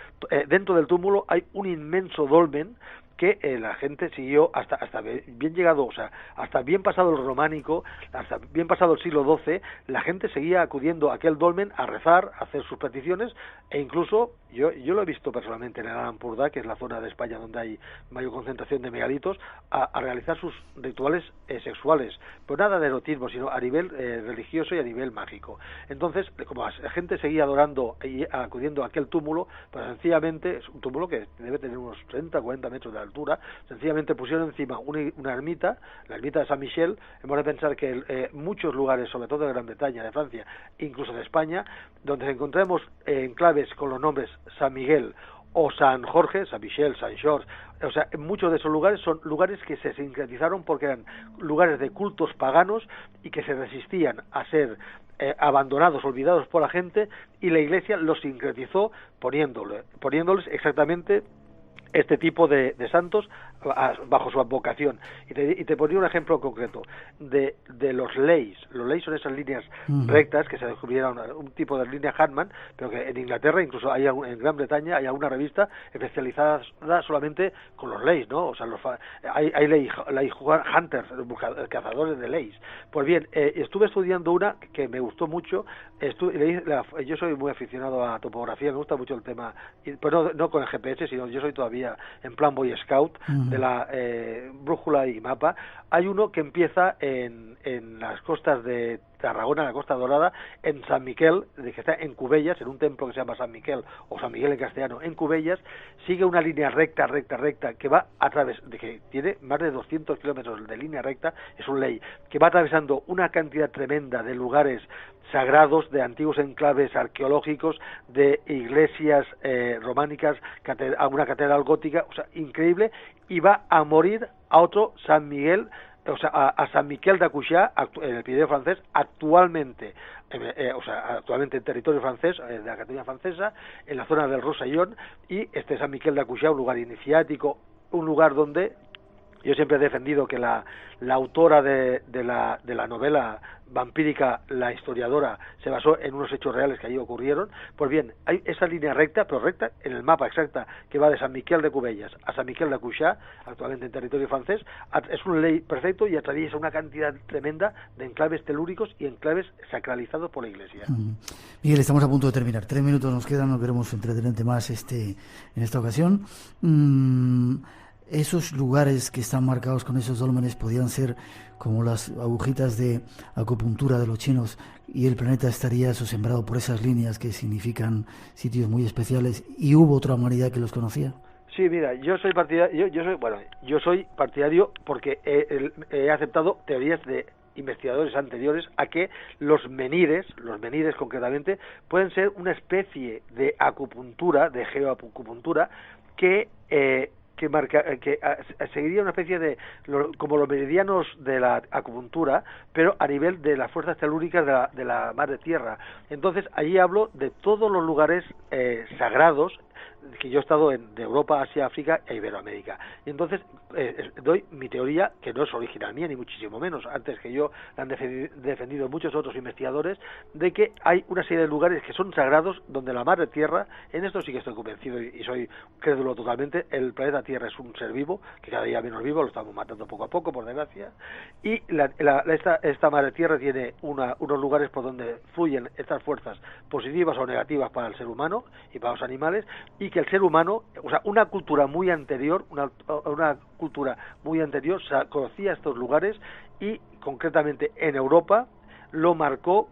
dentro del túmulo hay un inmenso dolmen que la gente siguió hasta bien llegado, o sea, hasta bien pasado el románico, hasta bien pasado el siglo XII, la gente seguía acudiendo a aquel dolmen a rezar, a hacer sus peticiones, e incluso yo lo he visto personalmente en el Alampurdá, que es la zona de España donde hay mayor concentración de megalitos, a realizar sus rituales sexuales, pero nada de erotismo, sino a nivel religioso y a nivel mágico. Entonces, como la gente seguía adorando y acudiendo a aquel túmulo, pues sencillamente es un túmulo que debe tener unos 30 o 40 metros de altura, sencillamente pusieron encima una ermita, la ermita de San Michel. Hemos de pensar que muchos lugares, sobre todo de Gran Bretaña, de Francia, incluso de España, donde encontramos enclaves con los nombres San Miguel o San Jorge, San Michel, San George, o sea, muchos de esos lugares son lugares que se sincretizaron porque eran lugares de cultos paganos y que se resistían a ser abandonados, olvidados por la gente, y la Iglesia los sincretizó poniéndoles exactamente este tipo de santos bajo su advocación. Y te ponía un ejemplo concreto de los leys. Los leys son esas líneas rectas que se descubrieron, un tipo de línea Hartmann, pero que en Inglaterra, incluso en Gran Bretaña, hay alguna revista especializada solamente con los leys, ¿no? O sea, hay ley hunters, cazadores de leys. Pues bien, estuve estudiando una que me gustó mucho. Yo soy muy aficionado a topografía, me gusta mucho el tema, pero no con el GPS, sino yo soy todavía en plan Boy Scout, de la brújula y mapa. Hay uno que empieza en las costas de Tarragona, la Costa Dorada, en San Miquel, que está en Cubellas, en un templo que se llama San Miquel, o San Miguel en castellano, en Cubellas. Sigue una línea recta, que va a través, que tiene más de 200 kilómetros de línea recta, es un ley, que va atravesando una cantidad tremenda de lugares sagrados, de antiguos enclaves arqueológicos, de iglesias románicas, alguna catedral gótica, o sea, increíble, y va a morir a otro San Miguel, o sea, a San Miquel de Cuixà, en el Pirineo francés, actualmente en territorio francés, de la Cataluña francesa, en la zona del Rosellón, y San Miquel de Cuixà, un lugar iniciático, un lugar donde yo siempre he defendido que la autora de la novela vampírica, la historiadora, se basó en unos hechos reales que allí ocurrieron. Pues bien, hay esa línea recta, pero recta en el mapa exacta, que va de San Miquel de Cubellas a San Miquel de Cuixà, actualmente en territorio francés. Es un ley perfecto y atraviesa una cantidad tremenda de enclaves telúricos y enclaves sacralizados por la Iglesia. Miguel, estamos a punto de terminar. 3 minutos nos quedan, no queremos entretenerte más en esta ocasión. Esos lugares que están marcados con esos dólmenes podían ser como las agujitas de acupuntura de los chinos, y el planeta estaría sembrado por esas líneas que significan sitios muy especiales, y hubo otra humanidad que los conocía. Sí, mira, yo soy partidario porque he aceptado teorías de investigadores anteriores a que los menires concretamente, pueden ser una especie de acupuntura, de geoacupuntura, que seguiría una especie de como los meridianos de la acupuntura, pero a nivel de las fuerzas telúricas de la madre tierra. Entonces allí hablo de todos los lugares sagrados que yo he estado de Europa, Asia, África e Iberoamérica. Y entonces doy mi teoría, que no es original mía, ni muchísimo menos, antes que yo la han defendido muchos otros investigadores, de que hay una serie de lugares que son sagrados donde la madre tierra, en esto sí que estoy convencido y soy crédulo totalmente, el planeta Tierra es un ser vivo, que cada día menos vivo, lo estamos matando poco a poco, por desgracia, y esta madre tierra tiene unos lugares por donde fluyen estas fuerzas positivas o negativas para el ser humano y para los animales, y que el ser humano, o sea, una cultura muy anterior conocía estos lugares, y concretamente en Europa lo marcaron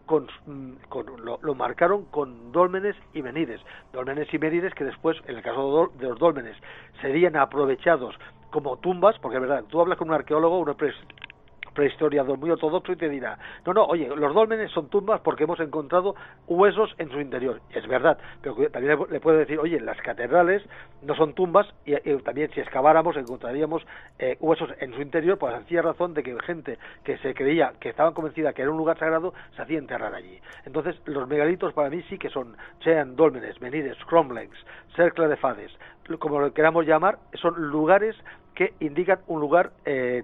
con dólmenes y menires que después, en el caso de los dólmenes, serían aprovechados como tumbas, porque es verdad, tú hablas con un arqueólogo, un prehistoriador muy ortodoxo y te dirá, no, oye, los dólmenes son tumbas porque hemos encontrado huesos en su interior. Es verdad, pero también le puedo decir, oye, las catedrales no son tumbas, y también si excaváramos encontraríamos huesos en su interior, por la sencilla razón de que gente que se creía, que estaban convencida que era un lugar sagrado, se hacía enterrar allí. Entonces, los megalitos para mí sí que sean dólmenes, menires, cromlechs, cercle de Fades, como lo queramos llamar, son lugares que indican un lugar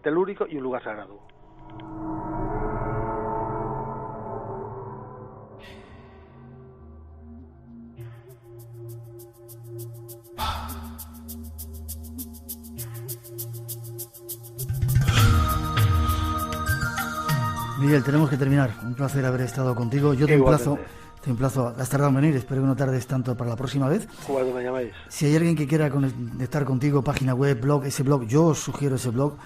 telúrico y un lugar sagrado. Miguel, tenemos que terminar. Un placer haber estado contigo. Yo te emplazo, has tardado en venir, espero que no tardes tanto para la próxima vez. Cuando me llamáis. Si hay alguien que quiera estar contigo, página web, blog, ese blog, yo os sugiero ese blog,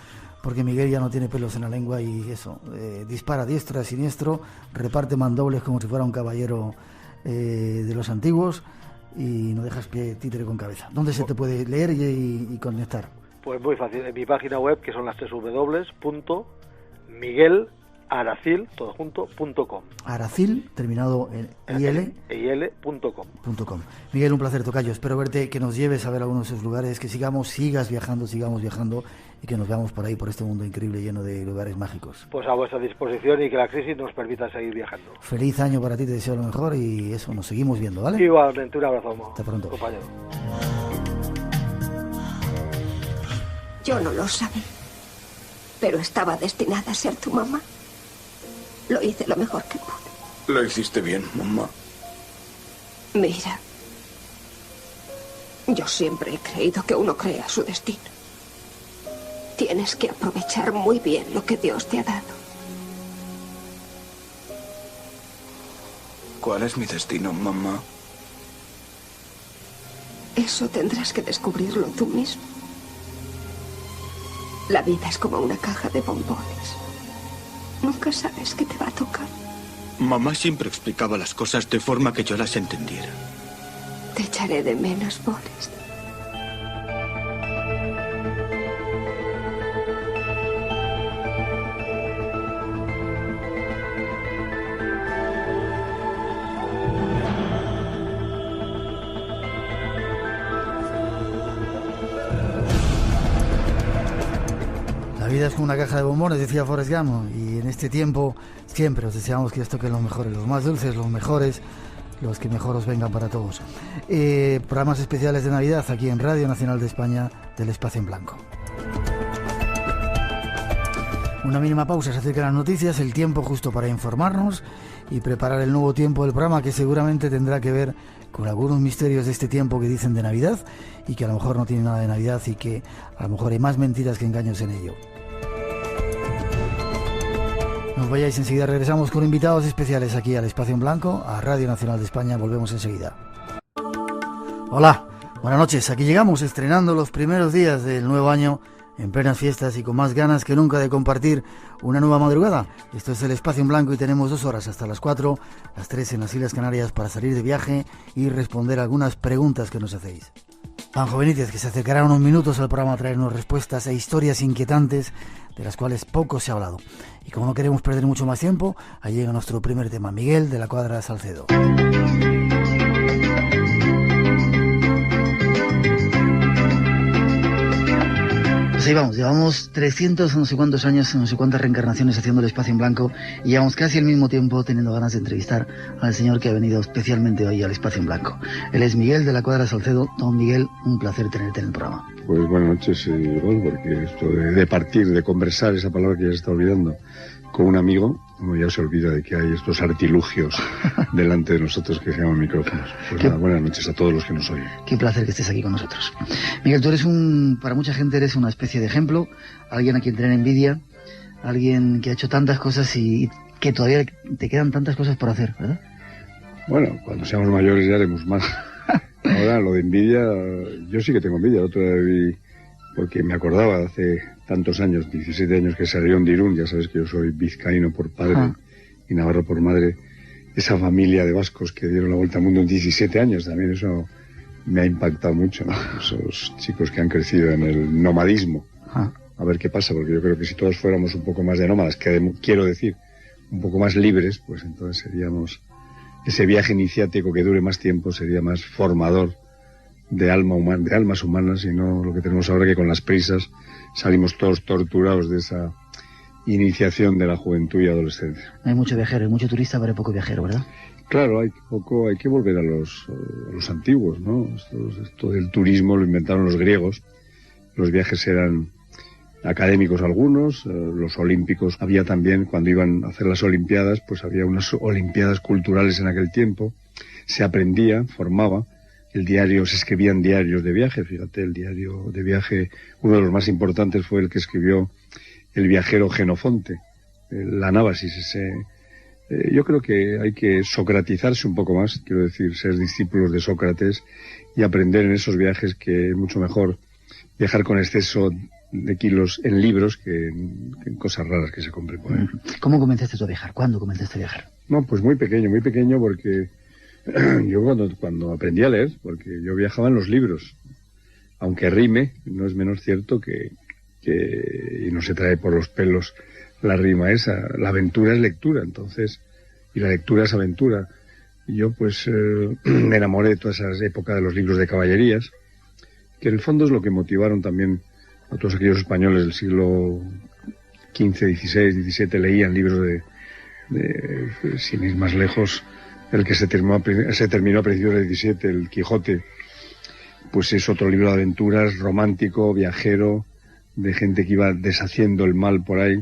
porque Miguel ya no tiene pelos en la lengua y eso, dispara diestro a siniestro, reparte mandobles como si fuera un caballero de los antiguos, y no dejas pie títere con cabeza. ¿Dónde se te puede leer y conectar? Pues muy fácil, en mi página web, que son las www.miguelaracil, todo junto, .com. Aracil, terminado en il.com. Miguel, un placer, tocayo. Espero verte, que nos lleves a ver algunos de esos lugares, que sigas viajando, y que nos veamos por ahí, por este mundo increíble lleno de lugares mágicos. Pues a vuestra disposición, y que la crisis nos permita seguir viajando. Feliz año para ti, te deseo lo mejor, y eso, nos seguimos viendo, ¿vale? Igualmente, un abrazo. Hasta pronto. Compañero. Yo no lo sabía, pero estaba destinada a ser tu mamá. Lo hice lo mejor que pude. Lo hiciste bien, mamá. Mira, yo siempre he creído que uno crea su destino. Tienes que aprovechar muy bien lo que Dios te ha dado. ¿Cuál es mi destino, mamá? Eso tendrás que descubrirlo tú mismo. La vida es como una caja de bombones. Nunca sabes qué te va a tocar. Mamá siempre explicaba las cosas de forma que yo las entendiera. Te echaré de menos, Boris. La vida es como una caja de bombones, decía Forrest Gump, y en este tiempo siempre os deseamos que os toquen los mejores, los más dulces, los mejores, los que mejor os vengan para todos. Programas especiales de Navidad aquí en Radio Nacional de España, del Espacio en Blanco. Una mínima pausa, se acercan las noticias, el tiempo justo para informarnos y preparar el nuevo tiempo del programa, que seguramente tendrá que ver con algunos misterios de este tiempo que dicen de Navidad, y que a lo mejor no tiene nada de Navidad, y que a lo mejor hay más mentiras que engaños en ello. No os vayáis, enseguida regresamos con invitados especiales aquí al Espacio en Blanco, a Radio Nacional de España. Volvemos enseguida. Hola, buenas noches. Aquí llegamos estrenando los primeros días del nuevo año, en plenas fiestas y con más ganas que nunca de compartir una nueva madrugada. Esto es el Espacio en Blanco y tenemos 2 horas hasta las 4, las 3 en las Islas Canarias, para salir de viaje y responder algunas preguntas que nos hacéis. Juanjo Benítez, que se acercará unos minutos al programa a traernos respuestas e historias inquietantes de las cuales poco se ha hablado. Y como no queremos perder mucho más tiempo, ahí llega nuestro primer tema, Miguel de la Cuadra Salcedo. Pues ahí vamos, llevamos 300 no sé cuántos años, no sé cuántas reencarnaciones haciendo el Espacio en Blanco y llevamos casi al mismo tiempo teniendo ganas de entrevistar al señor que ha venido especialmente hoy al Espacio en Blanco. Él es Miguel de la Cuadra Salcedo. Don Miguel, un placer tenerte en el programa. Pues buenas noches, igual, porque esto de partir, de conversar, esa palabra que ya se está olvidando, con un amigo, como ya se olvida de que hay estos artilugios delante de nosotros que se llaman micrófonos. Pues nada, buenas noches a todos los que nos oyen. Qué placer que estés aquí con nosotros. Miguel, tú eres para mucha gente eres una especie de ejemplo, alguien a quien tener envidia, alguien que ha hecho tantas cosas y que todavía te quedan tantas cosas por hacer, ¿verdad? Bueno, cuando seamos mayores ya haremos más. Ahora, lo de envidia, yo sí que tengo envidia. El otro día vi, porque me acordaba de hace tantos años, 17 años que salieron de Irún, ya sabes que yo soy vizcaíno por padre y navarro por madre, esa familia de vascos que dieron la vuelta al mundo en 17 años, también eso me ha impactado mucho, ¿no? Esos chicos que han crecido en el nomadismo. A ver qué pasa, porque yo creo que si todos fuéramos un poco más de nómadas, quiero decir, un poco más libres, pues entonces seríamos, ese viaje iniciático que dure más tiempo sería más formador de almas humanas, y no lo que tenemos ahora, que con las prisas salimos todos torturados de esa iniciación de la juventud y adolescencia. Hay mucho viajero, hay mucho turista, pero hay poco viajero, ¿verdad? Claro, hay que volver a los antiguos, ¿no? Esto del turismo lo inventaron los griegos. Los viajes eran académicos algunos, los olímpicos había también, cuando iban a hacer las olimpiadas, pues había unas olimpiadas culturales en aquel tiempo, se aprendía, formaba. Se escribían diarios de viaje, fíjate, el diario de viaje, uno de los más importantes fue el que escribió el viajero Jenofonte, la Anábasis. Yo creo que hay que socratizarse un poco más, quiero decir, ser discípulos de Sócrates y aprender en esos viajes, que es mucho mejor viajar con exceso de kilos en libros que en cosas raras que se compren por ahí. ¿Cómo comenzaste tú a viajar? ¿Cuándo comenzaste a viajar? No, pues muy pequeño, porque yo cuando aprendí a leer, porque yo viajaba en los libros, aunque rime, no es menos cierto que y no se trae por los pelos la rima esa, la aventura es lectura, entonces, y la lectura es aventura. Y yo pues me enamoré de toda esa época de los libros de caballerías, que en el fondo es lo que motivaron también a todos aquellos españoles del siglo XV, XVI, XVII, leían libros de sin ir más lejos, el que se terminó a principios del XVII, el Quijote, pues es otro libro de aventuras, romántico, viajero, de gente que iba deshaciendo el mal por ahí.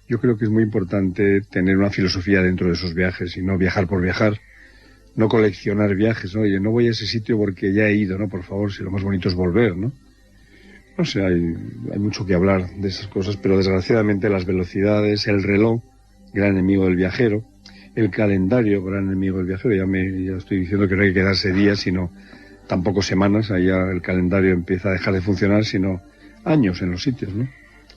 Yo creo que es muy importante tener una filosofía dentro de esos viajes y no viajar por viajar, no coleccionar viajes, ¿no? Oye, no voy a ese sitio porque ya he ido, ¿no? Por favor, si lo más bonito es volver, ¿no? No sé, hay mucho que hablar de esas cosas, pero desgraciadamente las velocidades, el reloj, gran enemigo del viajero, el calendario, gran enemigo del viajero, ya estoy diciendo que no hay que quedarse días, sino tampoco semanas, allá el calendario empieza a dejar de funcionar, sino años en los sitios, ¿no?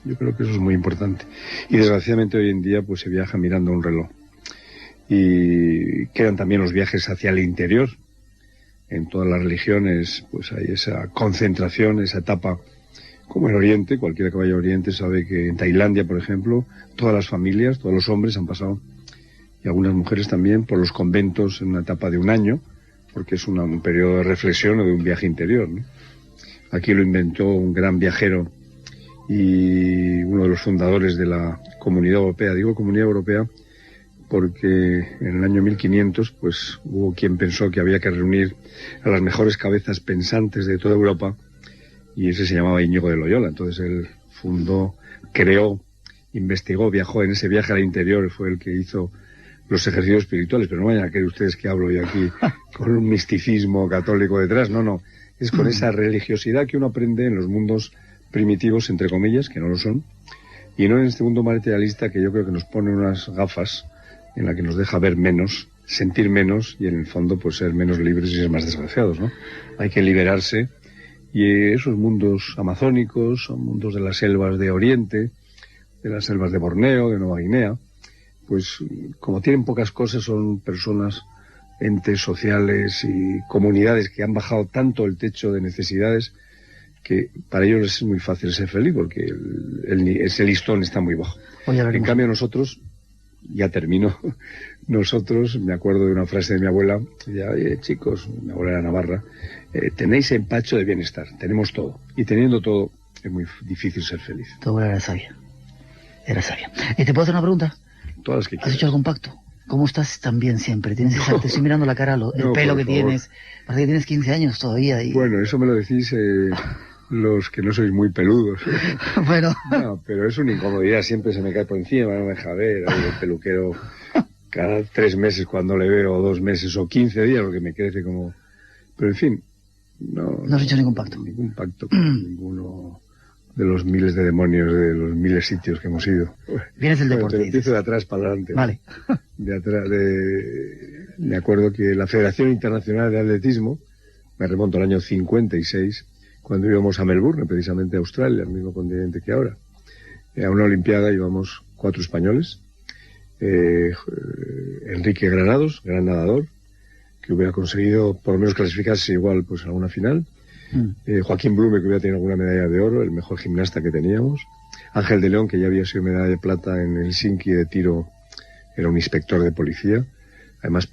Yo creo que eso es muy importante. Y desgraciadamente hoy en día pues se viaja mirando un reloj. Y quedan también los viajes hacia el interior. En todas las religiones pues hay esa concentración, esa etapa, como en Oriente, cualquiera que vaya a Oriente sabe que en Tailandia, por ejemplo, todas las familias, todos los hombres han pasado, y algunas mujeres también, por los conventos en una etapa de un año, porque es un periodo de reflexión o de un viaje interior, ¿no? Aquí lo inventó un gran viajero y uno de los fundadores de la Comunidad Europea. Digo Comunidad Europea porque en el año 1500 pues hubo quien pensó que había que reunir a las mejores cabezas pensantes de toda Europa, y ese se llamaba Íñigo de Loyola. Entonces él fundó, creó, investigó, viajó en ese viaje al interior, fue el que hizo los ejercicios espirituales. Pero no vayan a creer ustedes que hablo yo aquí con un misticismo católico detrás, no, es con esa religiosidad que uno aprende en los mundos primitivos, entre comillas, que no lo son, y no en este mundo materialista que yo creo que nos pone unas gafas en la que nos deja ver menos, sentir menos, y en el fondo pues ser menos libres y ser más desgraciados, ¿no? Hay que liberarse, y esos mundos amazónicos, son mundos de las selvas de Oriente, de las selvas de Borneo, de Nueva Guinea, pues como tienen pocas cosas, son personas, entes sociales y comunidades que han bajado tanto el techo de necesidades que para ellos es muy fácil ser feliz, porque ese listón está muy bajo. En cambio nosotros, ya termino, nosotros, me acuerdo de una frase de mi abuela, decía, oye chicos, mi abuela era navarra, tenéis empacho de bienestar, tenemos todo, y teniendo todo es muy difícil ser feliz. Tu abuela era sabia. Era sabia. ¿Te puedo hacer una pregunta? Todas las que quieras. ¿Has hecho algún pacto? ¿Cómo estás tan bien siempre? Te estoy mirando la cara, el pelo que tienes. Parece que tienes 15 años todavía. Bueno, eso me lo decís los que no sois muy peludos. Bueno. No, pero es una incomodidad, siempre se me cae por encima, no me deja ver. El peluquero cada 3 meses cuando le veo, o 2 meses, o 15 días, porque me crece como... Pero en fin, no has hecho ningún pacto. Ningún pacto con ninguno de los miles de demonios, de los miles de sitios que hemos ido. Vienes del deporte. Te empiezo de atrás para adelante. Vale. De atrás, me acuerdo que la Federación Internacional de Atletismo, me remonto al año 56, cuando íbamos a Melbourne, precisamente a Australia, el mismo continente que ahora. A una olimpiada íbamos 4 españoles. Enrique Granados, gran nadador, que hubiera conseguido por lo menos clasificarse igual pues a una final. Joaquín Blume, que hubiera tenido alguna medalla de oro, el mejor gimnasta que teníamos. Ángel de León, que ya había sido medalla de plata en Helsinki de tiro, era un inspector de policía. Además,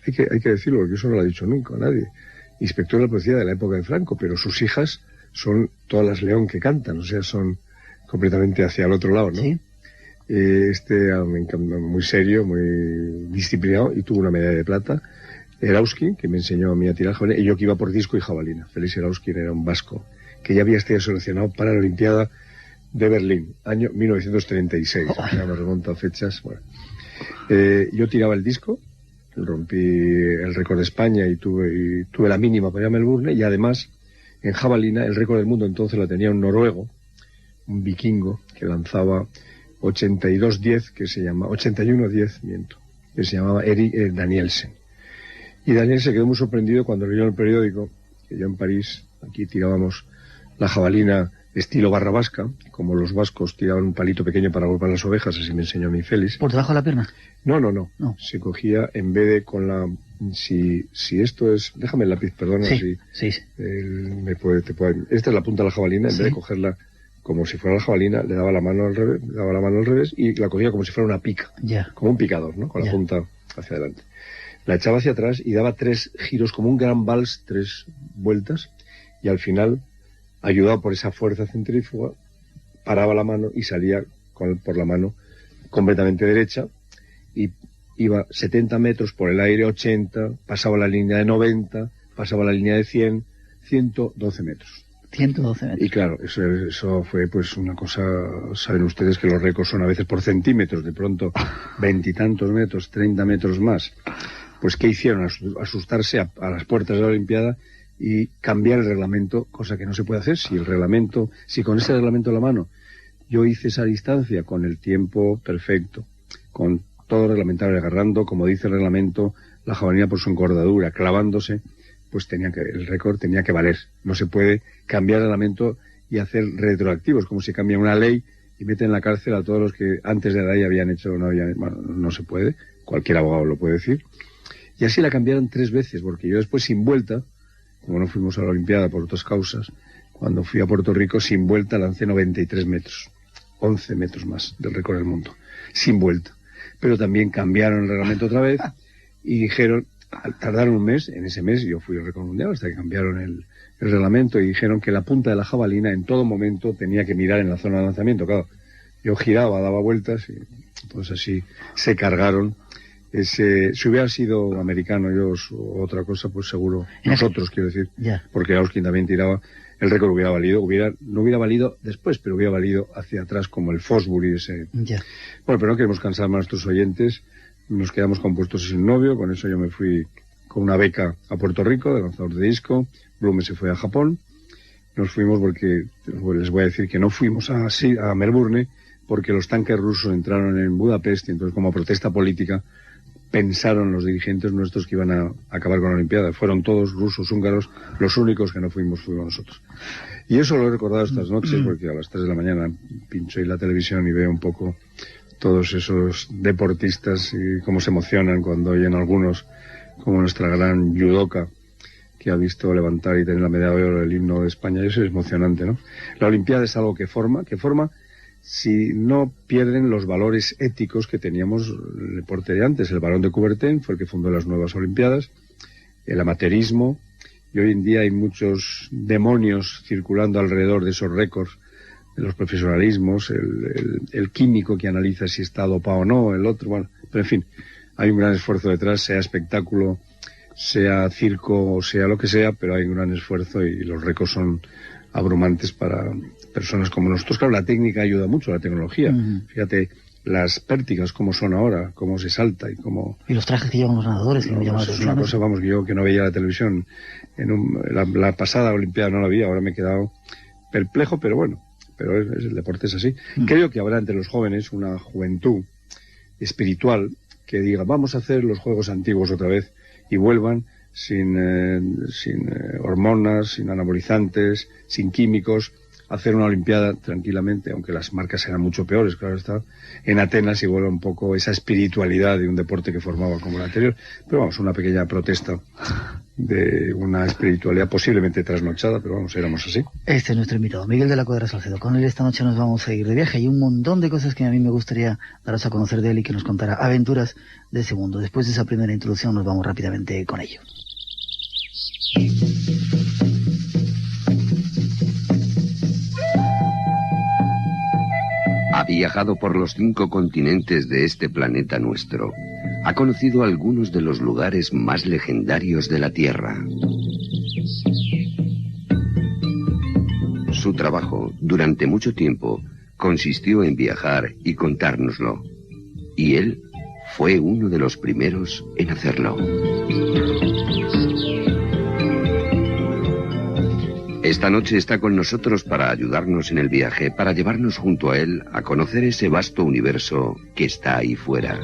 hay que decirlo, porque eso no lo ha dicho nunca nadie. Inspector de la policía de la época de Franco, pero sus hijas son todas las León que cantan, o sea, son completamente hacia el otro lado, ¿no? Sí. Muy serio, muy disciplinado, y tuvo una medalla de plata. Erauskin, que me enseñó a mí a tirar jabalina, y yo que iba por disco y jabalina. Félix Erauskin era un vasco que ya había estado seleccionado para la Olimpiada de Berlín, año 1936. Ya me remonto a fechas. Bueno. Yo tiraba el disco, rompí el récord de España y tuve la mínima para ir a Melbourne, y además en jabalina el récord del mundo entonces lo tenía un noruego, un vikingo, que lanzaba 82-10, que se llama 81-10, miento, que se llamaba Erik Danielsen. Y Daniel se quedó muy sorprendido cuando leyó en el periódico que yo en París, aquí tirábamos la jabalina estilo barra vasca, como los vascos tiraban un palito pequeño para golpear las ovejas, así me enseñó mi Félix. ¿Por debajo de la pierna? No. Se cogía en vez de con la... Si esto es... Déjame el lápiz, perdona. Sí. Esta es la punta de la jabalina, en vez de cogerla como si fuera la jabalina, le daba la mano al revés, y la cogía como si fuera una pica. Como un picador, ¿no? Con la punta hacia adelante. La echaba hacia atrás y daba 3 giros, como un gran vals, 3 vueltas, y al final, ayudado por esa fuerza centrífuga, paraba la mano y salía por la mano completamente derecha, y iba 70 metros por el aire, 80, pasaba la línea de 90, pasaba la línea de 100, 112 metros. 112 metros. Y claro, eso fue pues una cosa, saben ustedes que los récords son a veces por centímetros, de pronto 20 y tantos metros, 30 metros más. Pues ¿qué hicieron? Asustarse a las puertas de la Olimpiada y cambiar el reglamento, cosa que no se puede hacer si con ese reglamento en la mano yo hice esa distancia con el tiempo perfecto, con todo reglamentario, agarrando, como dice el reglamento, la jabalina por su encordadura, clavándose, pues el récord tenía que valer. No se puede cambiar el reglamento y hacer retroactivos, como si cambia una ley y meten en la cárcel a todos los que antes de la ley habían hecho o no habían... Bueno, no se puede, cualquier abogado lo puede decir. Y así la cambiaron 3 veces, porque yo después sin vuelta, como no fuimos a la Olimpiada por otras causas, cuando fui a Puerto Rico sin vuelta lancé 93 metros, 11 metros más del récord del mundo, sin vuelta. Pero también cambiaron el reglamento otra vez y dijeron, tardaron un mes, en ese mes yo fui al récord mundial hasta que cambiaron el reglamento, y dijeron que la punta de la jabalina en todo momento tenía que mirar en la zona de lanzamiento. Claro, yo giraba, daba vueltas, y pues así se cargaron. Si hubiera sido americano yo o otra cosa, pues seguro, nosotros quiero decir, porque Auskin también tiraba, el récord hubiera valido, no hubiera valido después, pero hubiera valido hacia atrás como el Fosbury ese. Bueno, pero no queremos cansar más a nuestros oyentes, nos quedamos compuestos sin novio, con eso yo me fui con una beca a Puerto Rico de lanzador de disco, Blume se fue a Japón, nos fuimos porque, les voy a decir que no fuimos a Melbourne, porque los tanques rusos entraron en Budapest, y entonces como protesta política, pensaron los dirigentes nuestros que iban a acabar con la Olimpiada. Fueron todos rusos, húngaros, los únicos que no fuimos nosotros. Y eso lo he recordado estas noches, porque a las 3 de la mañana pincho ahí la televisión y veo un poco todos esos deportistas y cómo se emocionan cuando oyen algunos, como nuestra gran judoka, que ha visto levantar y tener la medalla de oro del himno de España. Y eso es emocionante, ¿no? La Olimpiada es algo que forma si no pierden los valores éticos que teníamos el deporte de antes. El Barón de Coubertin fue el que fundó las nuevas Olimpiadas, el amateurismo, y hoy en día hay muchos demonios circulando alrededor de esos récords los profesionalismos, el químico que analiza si está dopado o no, el otro, bueno, pero en fin, hay un gran esfuerzo detrás, sea espectáculo, sea circo, o sea lo que sea, pero hay un gran esfuerzo y los récords son abrumantes para personas como nosotros. Claro, la técnica ayuda mucho, la tecnología. Fíjate, las pértigas, cómo son ahora, cómo se salta y cómo... Y los trajes que llevan los nadadores, que me llaman la atención. Es una cosa, vamos, que yo que no veía la televisión, la pasada Olimpiada no la vi, ahora me he quedado perplejo, pero bueno, pero el deporte es así. Creo que habrá entre los jóvenes una juventud espiritual que diga, vamos a hacer los juegos antiguos otra vez y vuelvan sin hormonas, sin anabolizantes, sin químicos, hacer una Olimpiada tranquilamente, aunque las marcas eran mucho peores, claro está, en Atenas, y vuelva un poco esa espiritualidad de un deporte que formaba como el anterior. Pero vamos, una pequeña protesta de una espiritualidad posiblemente trasnochada, pero vamos, éramos así. Este es nuestro invitado, Miguel de la Cuadra Salcedo. Con él esta noche nos vamos a ir de viaje. Hay un montón de cosas que a mí me gustaría daros a conocer de él y que nos contará aventuras de ese mundo. Después de esa primera introducción nos vamos rápidamente con ello. Ha viajado por los 5 continentes de este planeta nuestro. Ha conocido algunos de los lugares más legendarios de la Tierra. Su trabajo, durante mucho tiempo, consistió en viajar y contárnoslo. Y él fue uno de los primeros en hacerlo. Esta noche está con nosotros para ayudarnos en el viaje, para llevarnos junto a él a conocer ese vasto universo que está ahí fuera.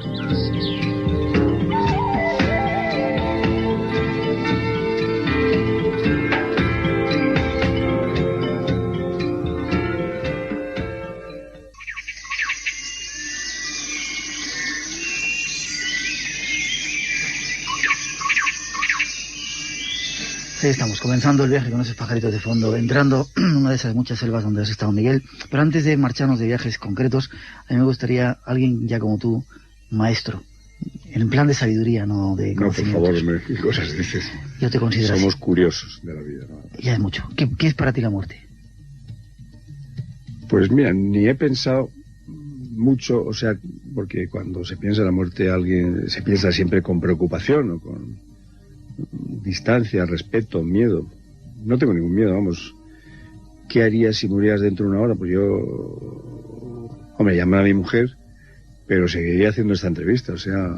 Sí, estamos comenzando el viaje con esos pajaritos de fondo, entrando en una de esas muchas selvas donde has estado, Miguel. Pero antes de marcharnos de viajes concretos, a mí me gustaría alguien ya como tú, maestro, en plan de sabiduría, no de conocimientos. No, por favor, ¿qué cosas dices? Yo te considero Somos así. curiosos de la vida, ¿no? Ya es mucho. ¿Qué es para ti la muerte? Pues mira, ni he pensado mucho, o sea, porque cuando se piensa en la muerte alguien se piensa siempre con preocupación o con distancia, respeto, miedo. No tengo ningún miedo, vamos. ¿Qué harías si murieras dentro de una hora? Pues yo, hombre, llamé a mi mujer, pero seguiría haciendo esta entrevista, o sea,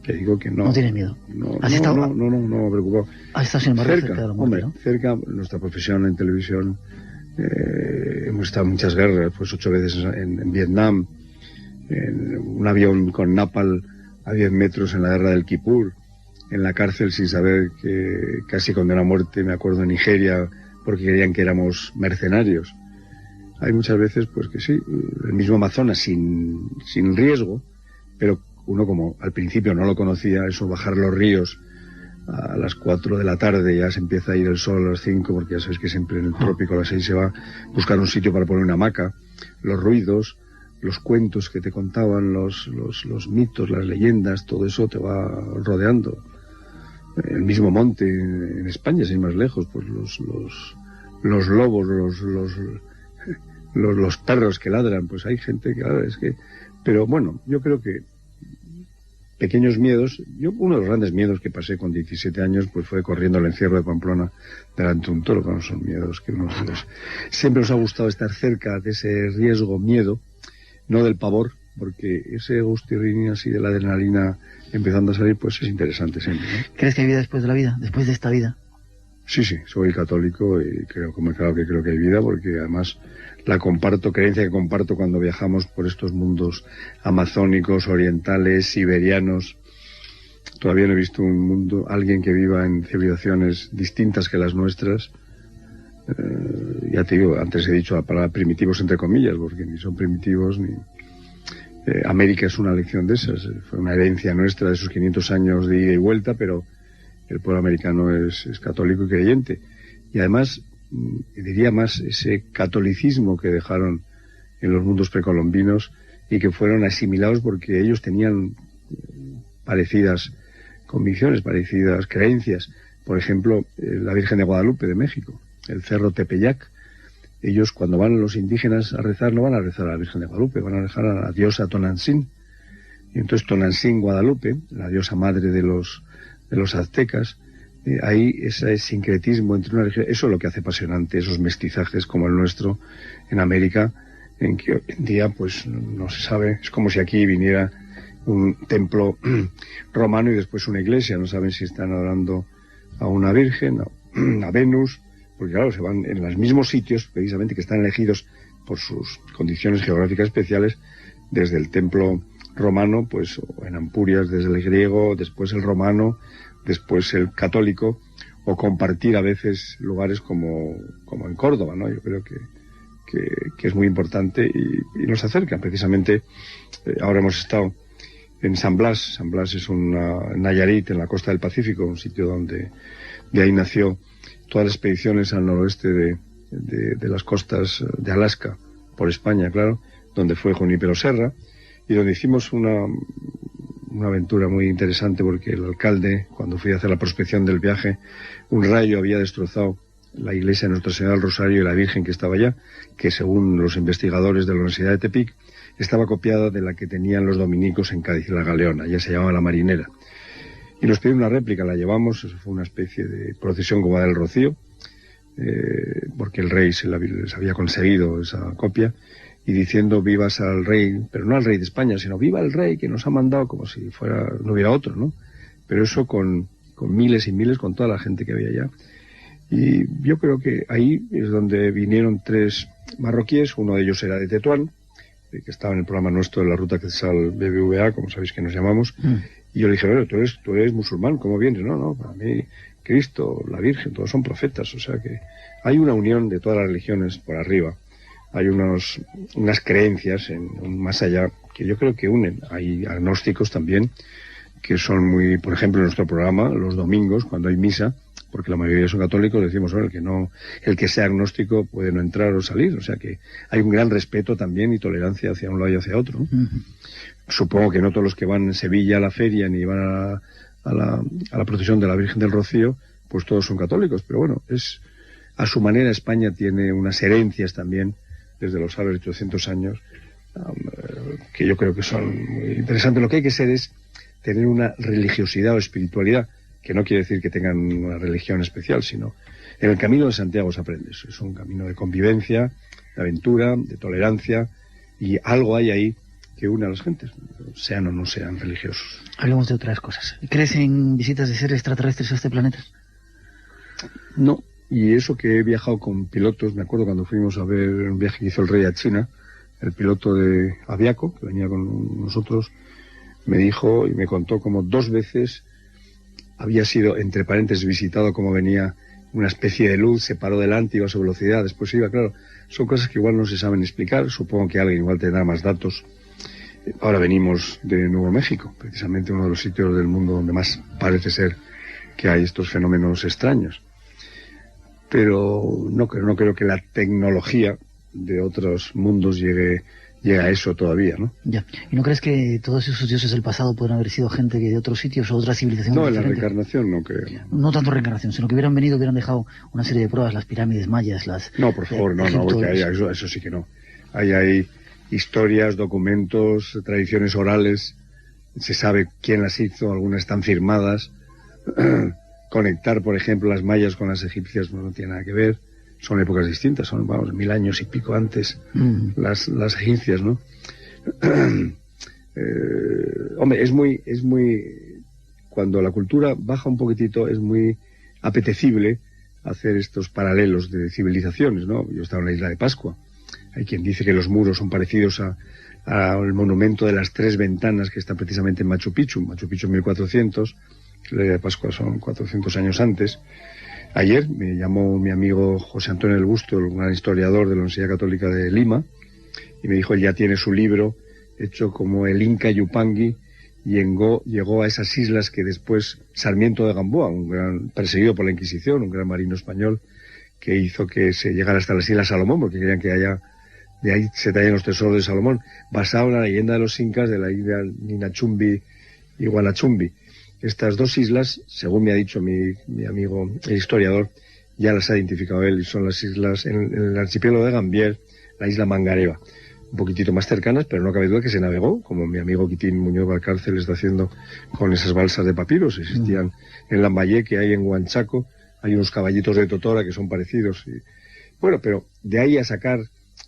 que digo que no. No tienes miedo. No, ¿Has estado? No, me preocupado. ¿Has estado sin embargo cerca de la muerte, hombre, ¿no? cerca, nuestra profesión en televisión, hemos estado en muchas guerras, pues 8 veces en Vietnam, en un avión con napal a 10 metros en la guerra del Kipur, en la cárcel sin saber que casi condenó a muerte, me acuerdo, en Nigeria, porque querían que éramos mercenarios. Hay muchas veces, pues que sí, el mismo Amazonas sin riesgo, pero uno como al principio no lo conocía, eso, bajar los ríos a las 4 de la tarde, ya se empieza a ir el sol a las 5, porque ya sabes que siempre en el trópico a las 6 se va a buscar un sitio para poner una hamaca, los ruidos, los cuentos que te contaban, los mitos, las leyendas, todo eso te va rodeando. El mismo monte en España, sin más lejos, pues los lobos, los perros que ladran, pues hay gente que ladra, es que... Pero bueno, yo creo que pequeños miedos, uno de los grandes miedos que pasé con 17 años, pues fue corriendo al encierro de Pamplona delante de un toro, que no son miedos, que siempre nos ha gustado estar cerca de ese riesgo, miedo, no del pavor, porque ese gustirrinín así de la adrenalina empezando a salir, pues es interesante siempre, ¿no? ¿Crees que hay vida después de la vida? ¿Después de esta vida? Sí, soy católico y creo que hay vida, porque además la creencia que comparto cuando viajamos por estos mundos amazónicos, orientales, siberianos. Todavía no he visto alguien que viva en civilizaciones distintas que las nuestras. Ya te digo, antes he dicho la palabra primitivos entre comillas, porque ni son primitivos ni... América es una lección de esas, fue una herencia nuestra de esos 500 años de ida y vuelta, pero el pueblo americano es católico y creyente. Y además, diría más, ese catolicismo que dejaron en los mundos precolombinos y que fueron asimilados porque ellos tenían parecidas convicciones, parecidas creencias. Por ejemplo, la Virgen de Guadalupe de México, el Cerro Tepeyac, ellos cuando van los indígenas a rezar, no van a rezar a la Virgen de Guadalupe, van a rezar a la diosa Tonantzin. Y entonces Tonantzin Guadalupe, la diosa madre de los aztecas, hay ese sincretismo entre una religión, eso es lo que hace apasionante esos mestizajes como el nuestro en América, en que hoy en día pues no se sabe, es como si aquí viniera un templo romano y después una iglesia, no saben si están adorando a una virgen, a Venus, porque claro, se van en los mismos sitios precisamente que están elegidos por sus condiciones geográficas especiales, desde el templo romano, pues en Ampurias desde el griego, después el romano, después el católico, o compartir a veces lugares como en Córdoba, ¿no? Yo creo que es muy importante y nos acercan. Precisamente ahora hemos estado en San Blas. San Blas es Nayarit, en la costa del Pacífico, un sitio donde de ahí nació todas las expediciones al noroeste de las costas de Alaska, por España, claro, donde fue Junípero Serra, y donde hicimos una aventura muy interesante, porque el alcalde, cuando fui a hacer la prospección del viaje, un rayo había destrozado la iglesia de Nuestra Señora del Rosario y la Virgen que estaba allá, que según los investigadores de la Universidad de Tepic, estaba copiada de la que tenían los dominicos en Cádiz, la Galeona, ya se llamaba la Marinera. Y nos pidieron una réplica, la llevamos, eso fue una especie de procesión como del Rocío, porque el rey se había conseguido esa copia, y diciendo vivas al rey, pero no al rey de España, sino viva el rey que nos ha mandado, como si no hubiera otro, ¿no? Pero eso con miles y miles, con toda la gente que había allá. Y yo creo que ahí es donde vinieron 3 marroquíes, uno de ellos era de Tetuán, que estaba en el programa nuestro de la Ruta Quetzal BBVA, como sabéis que nos llamamos, y yo le dije, bueno, tú eres musulmán, ¿cómo vienes? No, para mí Cristo, la Virgen, todos son profetas, o sea que hay una unión de todas las religiones por arriba. Hay unas creencias más allá que yo creo que unen. Hay agnósticos también que son muy, por ejemplo, en nuestro programa, los domingos, cuando hay misa, porque la mayoría son católicos, decimos, bueno, el que sea agnóstico puede no entrar o salir, o sea que hay un gran respeto también y tolerancia hacia un lado y hacia otro, ¿no? Supongo que no todos los que van en Sevilla a la feria ni van a la procesión de la Virgen del Rocío, pues todos son católicos, pero bueno, a su manera España tiene unas herencias también desde los sabios de 800 años, que yo creo que son muy interesantes. Lo que hay que ser es tener una religiosidad o espiritualidad, que no quiere decir que tengan una religión especial, sino en el camino de Santiago se aprende eso. Es un camino de convivencia, de aventura, de tolerancia, y algo hay ahí que une a las gentes, sean o no sean religiosos. Hablemos de otras cosas. ¿Crees en visitas de seres extraterrestres a este planeta? No. Y eso que he viajado con pilotos, me acuerdo cuando fuimos a ver un viaje que hizo el rey a China, el piloto de Aviaco, que venía con nosotros, me dijo y me contó como 2 veces había sido, entre paréntesis, visitado, como venía una especie de luz, se paró delante, iba a su velocidad, después iba, claro, son cosas que igual no se saben explicar, supongo que alguien igual tendrá más datos. Ahora venimos de Nuevo México, precisamente uno de los sitios del mundo donde más parece ser que hay estos fenómenos extraños. Pero no creo que la tecnología de otros mundos llegue a eso todavía, ¿no? Ya. ¿Y no crees que todos esos dioses del pasado pueden haber sido gente que de otros sitios o otras civilizaciones No, diferentes? En la reencarnación no creo. No tanto reencarnación, sino que hubieran venido, hubieran dejado una serie de pruebas, las pirámides mayas, No, por favor, no, porque eso sí que no. Hay historias, documentos, tradiciones orales, se sabe quién las hizo, algunas están firmadas. Conectar, por ejemplo, las mayas con las egipcias no tiene nada que ver. Son épocas distintas, son, 1000 años y pico antes las egipcias, ¿no? Hombre, es muy... Cuando la cultura baja un poquitito, es muy apetecible hacer estos paralelos de civilizaciones, ¿no? Yo estaba en la isla de Pascua. Hay quien dice que los muros son parecidos al monumento de las 3 ventanas que está precisamente en Machu Picchu. Machu Picchu 1400... la isla de Pascua son 400 años antes. Ayer me llamó mi amigo José Antonio del Busto, un gran historiador de la Universidad Católica de Lima, y me dijo, él ya tiene su libro hecho como el Inca Yupanqui, y llegó a esas islas que después Sarmiento de Gamboa, un gran perseguido por la Inquisición, un gran marino español, que hizo que se llegara hasta las Islas Salomón, porque querían que de ahí se traían los tesoros de Salomón, basado en la leyenda de los incas de la isla Ninachumbi y Guanachumbi. Estas 2 islas, según me ha dicho mi amigo el historiador, ya las ha identificado él, y son las islas, en el archipiélago de Gambier, la isla Mangareva, un poquitito más cercanas, pero no cabe duda que se navegó, como mi amigo Quitín Muñoz Valcárcel está haciendo con esas balsas de papiros. Existían en Lambayeque, hay en Huanchaco, hay unos caballitos de Totora que son parecidos. Y, bueno, pero de ahí a sacar,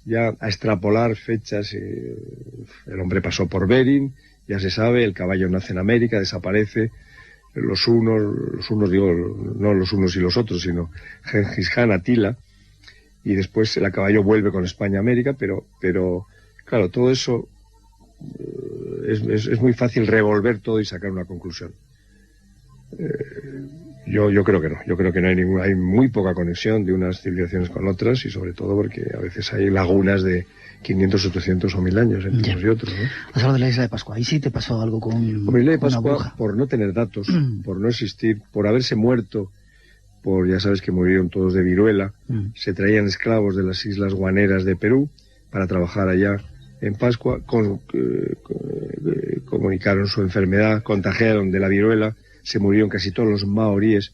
ya a extrapolar fechas, el hombre pasó por Bering, ya se sabe, el caballo nace en América, desaparece, los unos digo, no los unos y los otros, sino Gengis Khan, Atila, y después el caballo vuelve con España a América, pero claro, todo eso es muy fácil revolver todo y sacar una conclusión. Yo creo que no, hay muy poca conexión de unas civilizaciones con otras, y sobre todo porque a veces hay lagunas de 500, 800 o 1000 años entre unos y otros, ¿no? Has hablado de la isla de Pascua, ahí sí te pasó algo con la isla de Pascua, bruja. por no tener datos, por no existir, por haberse muerto, ya sabes que murieron todos de viruela, se traían esclavos de las islas guaneras de Perú para trabajar allá en Pascua, comunicaron su enfermedad, contagiaron de la viruela, se murieron casi todos los maoríes,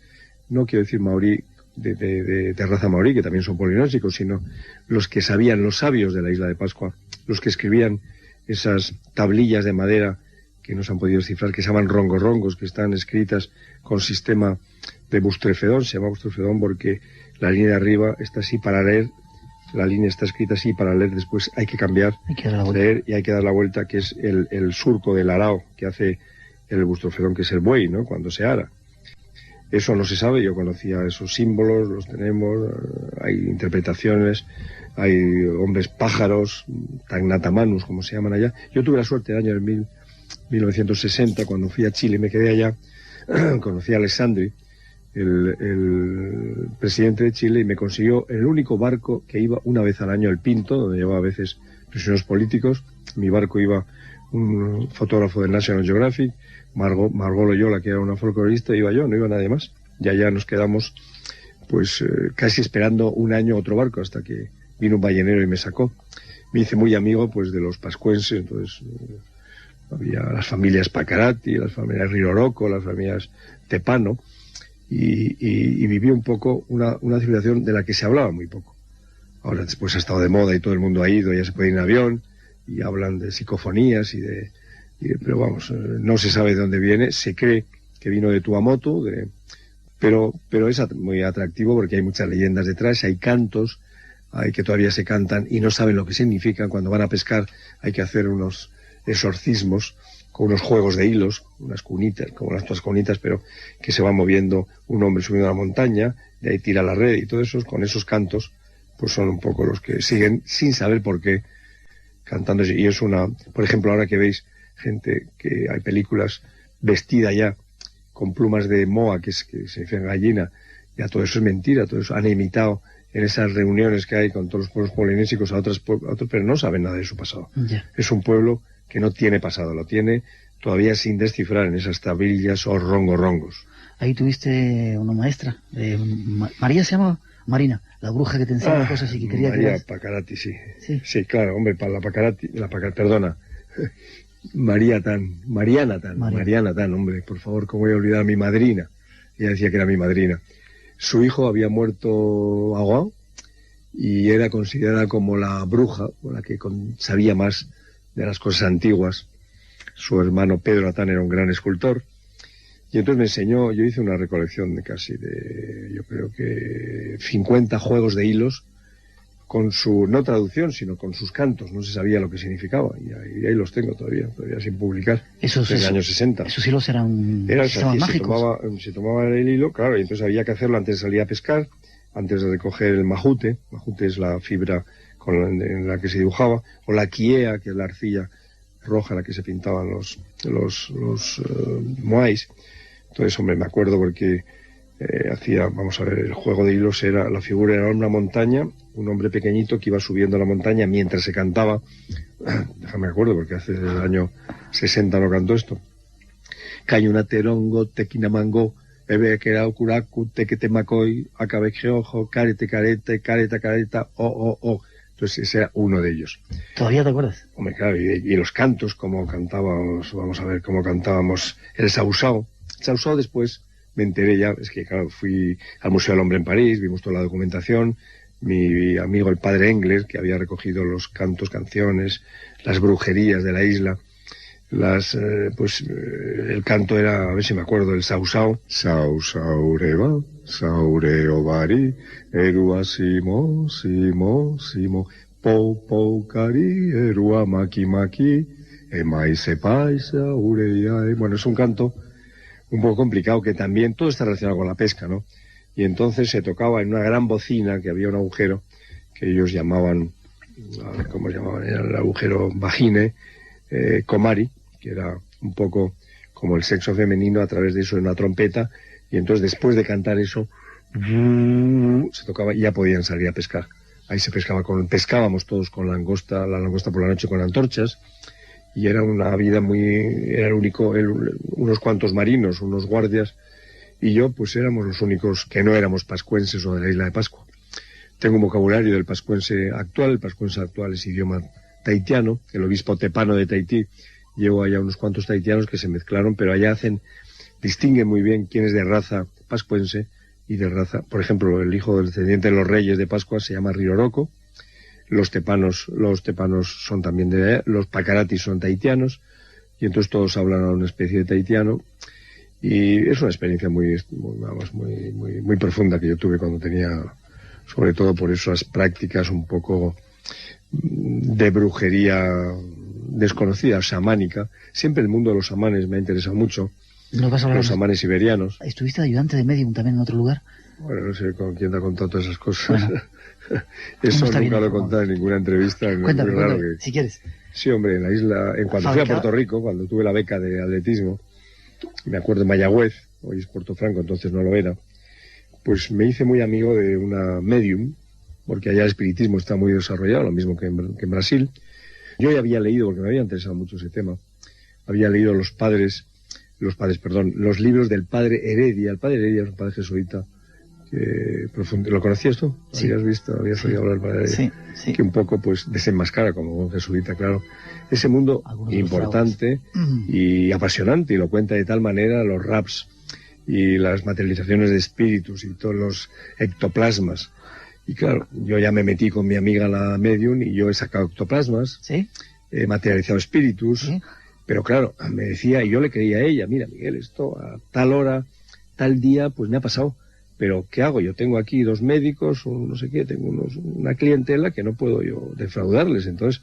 no quiero decir maorí de raza maorí, que también son polinésicos, sino los que sabían, los sabios de la isla de Pascua, los que escribían esas tablillas de madera que no se han podido descifrar, que se llaman rongorongos, que están escritas con sistema de bustrefedón. Se llama bustrefedón porque la línea de arriba está así para leer, la línea está escrita así para leer, después hay que cambiar, leer, y hay que dar la vuelta, que es el surco del arao que hace el bustrefedón, que es el buey, ¿no?, cuando se ara. Eso no se sabe, yo conocía esos símbolos, los tenemos, hay interpretaciones, hay hombres pájaros, tagnatamanus, como se llaman allá. Yo tuve la suerte el año 1960, cuando fui a Chile, me quedé allá, conocí a Alessandri, el presidente de Chile, y me consiguió el único barco que iba una vez al año, el Pinto, donde llevaba a veces prisioneros políticos. Mi barco iba un fotógrafo del National Geographic, Margot Loyola, que era una folclorista, iba yo, no iba nadie más. Y allá nos quedamos, pues, casi esperando un año otro barco, hasta que vino un ballenero y me sacó. Me hice muy amigo, pues, de los pascuenses. Entonces había las familias Pacarati, las familias Riroroco, las familias Tepano, y viví un poco una civilización de la que se hablaba muy poco. Ahora después ha estado de moda y todo el mundo ha ido, ya se puede ir en avión, y hablan de psicofonías pero vamos, no se sabe de dónde viene. Se cree que vino de Tuamotu, pero es muy atractivo porque hay muchas leyendas detrás, hay cantos, hay que todavía se cantan y no saben lo que significan. Cuando van a pescar hay que hacer unos exorcismos con unos juegos de hilos, unas cunitas, como las otras cunitas, pero que se va moviendo un hombre subiendo a la montaña, de ahí tira la red, y todo eso, con esos cantos, pues son un poco los que siguen sin saber por qué cantando. Y es por ejemplo, ahora que veis gente, que hay películas vestida ya con plumas de moa, que se dice gallina, ya todo eso es mentira, todo eso han imitado en esas reuniones que hay con todos los pueblos polinésicos a otros, pero no saben nada de su pasado. Yeah. Es un pueblo que no tiene pasado, lo tiene todavía sin descifrar en esas tablillas o rongorongos. Ahí tuviste una maestra, María se llama, Marina, la bruja que te enseña cosas y que quería que... María Pacarati, sí. Sí, claro, hombre, para la Pacarati, perdona, Mariana Tan, hombre, por favor, ¿cómo voy a olvidar a mi madrina? Ella decía que era mi madrina. Su hijo había muerto ahogado y era considerada como la bruja, o la que sabía más de las cosas antiguas. Su hermano Pedro Atán era un gran escultor, y entonces me enseñó. Yo hice una recolección yo creo que 50 juegos de hilos, con su, no traducción, sino con sus cantos. No se sabía lo que significaba, y ahí los tengo todavía sin publicar, desde el año 60. Esos hilos eran mágicos. Se tomaba el hilo, claro, y entonces había que hacerlo antes de salir a pescar, antes de recoger el majute. Majute es la fibra en la que se dibujaba, o la quiea, que es la arcilla roja en la que se pintaban los moais. Entonces, hombre, me acuerdo porque vamos a ver, el juego de hilos era, la figura era una montaña, un hombre pequeñito que iba subiendo la montaña mientras se cantaba. Déjame acuerdo, porque hace el año 60 no canto esto. Cañunaterongo, tequinamango, bebe querao curacu, tequetemacoy, acabejeojo, carete, careta, Entonces ese era uno de ellos. ¿Todavía te acuerdas? Hombre, claro, y los cantos, como cantábamos, vamos a ver, cómo cantábamos el sausao. El sausao después me enteré ya, es que claro, fui al Museo del Hombre en París, vimos toda la documentación, mi amigo el padre Engler, que había recogido los cantos, canciones, las brujerías de la isla, el canto era, a ver si me acuerdo, el sausao. Sausaureba, saureobari, erua simo, simo, simo, pou cari, erua maki maki, emaise paisa, ureia. Bueno, es un canto un poco complicado, que también todo está relacionado con la pesca, ¿no? Y entonces se tocaba en una gran bocina, que había un agujero, que ellos llamaban, a ver cómo llamaban, era el agujero vagine, comari, que era un poco como el sexo femenino a través de eso en una trompeta, y entonces después de cantar eso, se tocaba y ya podían salir a pescar. Ahí se pescábamos todos con la langosta por la noche con antorchas, y era una vida era el único, unos cuantos marinos, unos guardias, y yo pues éramos los únicos que no éramos pascuenses o de la isla de Pascua. Tengo un vocabulario del pascuense actual, el pascuense actual es idioma tahitiano, el obispo tepano de Tahití, llevo allá unos cuantos tahitianos que se mezclaron, pero allá distinguen muy bien quién es de raza pascuense y de raza, por ejemplo, el hijo del descendiente de los reyes de Pascua se llama Riroroko, los tepanos son también los pacaratis son tahitianos, y entonces todos hablan a una especie de tahitiano, y es una experiencia muy profunda que yo tuve cuando tenía, sobre todo por esas prácticas un poco de brujería desconocida, xamánica. Siempre el mundo de los xamanes me ha interesado mucho. ¿No vas a hablar los xamanes siberianos. ¿Estuviste de ayudante de medium también en otro lugar? Bueno, no sé con quién te ha contado todas esas cosas. Bueno, eso nunca lo he contado en ninguna entrevista. Cuéntame, si quieres. Sí, hombre, en la isla, cuando fui a Puerto Rico, cuando tuve la beca de atletismo, me acuerdo en Mayagüez, hoy es Puerto Franco, entonces no lo era, pues me hice muy amigo de una medium, porque allá el espiritismo está muy desarrollado, lo mismo que en Brasil. Yo ya había leído, porque me había interesado mucho ese tema, había leído los libros del padre Heredia. El padre Heredia es un padre jesuita. ¿Lo conocías tú? Sí. ¿Habías oído hablar del padre Heredia? Sí. Que un poco pues desenmascara como un jesuita, claro. Ese mundo importante y apasionante, y lo cuenta de tal manera, los raps y las materializaciones de espíritus y todos los ectoplasmas. Y claro, yo ya me metí con mi amiga la medium y yo he sacado ectoplasmas, ¿sí? He materializado espíritus, ¿sí? Pero claro, me decía, y yo le creía a ella, mira Miguel, esto a tal hora, tal día, pues me ha pasado, pero ¿qué hago? Yo tengo aquí 2 médicos, no sé qué, tengo una clientela que no puedo yo defraudarles, entonces,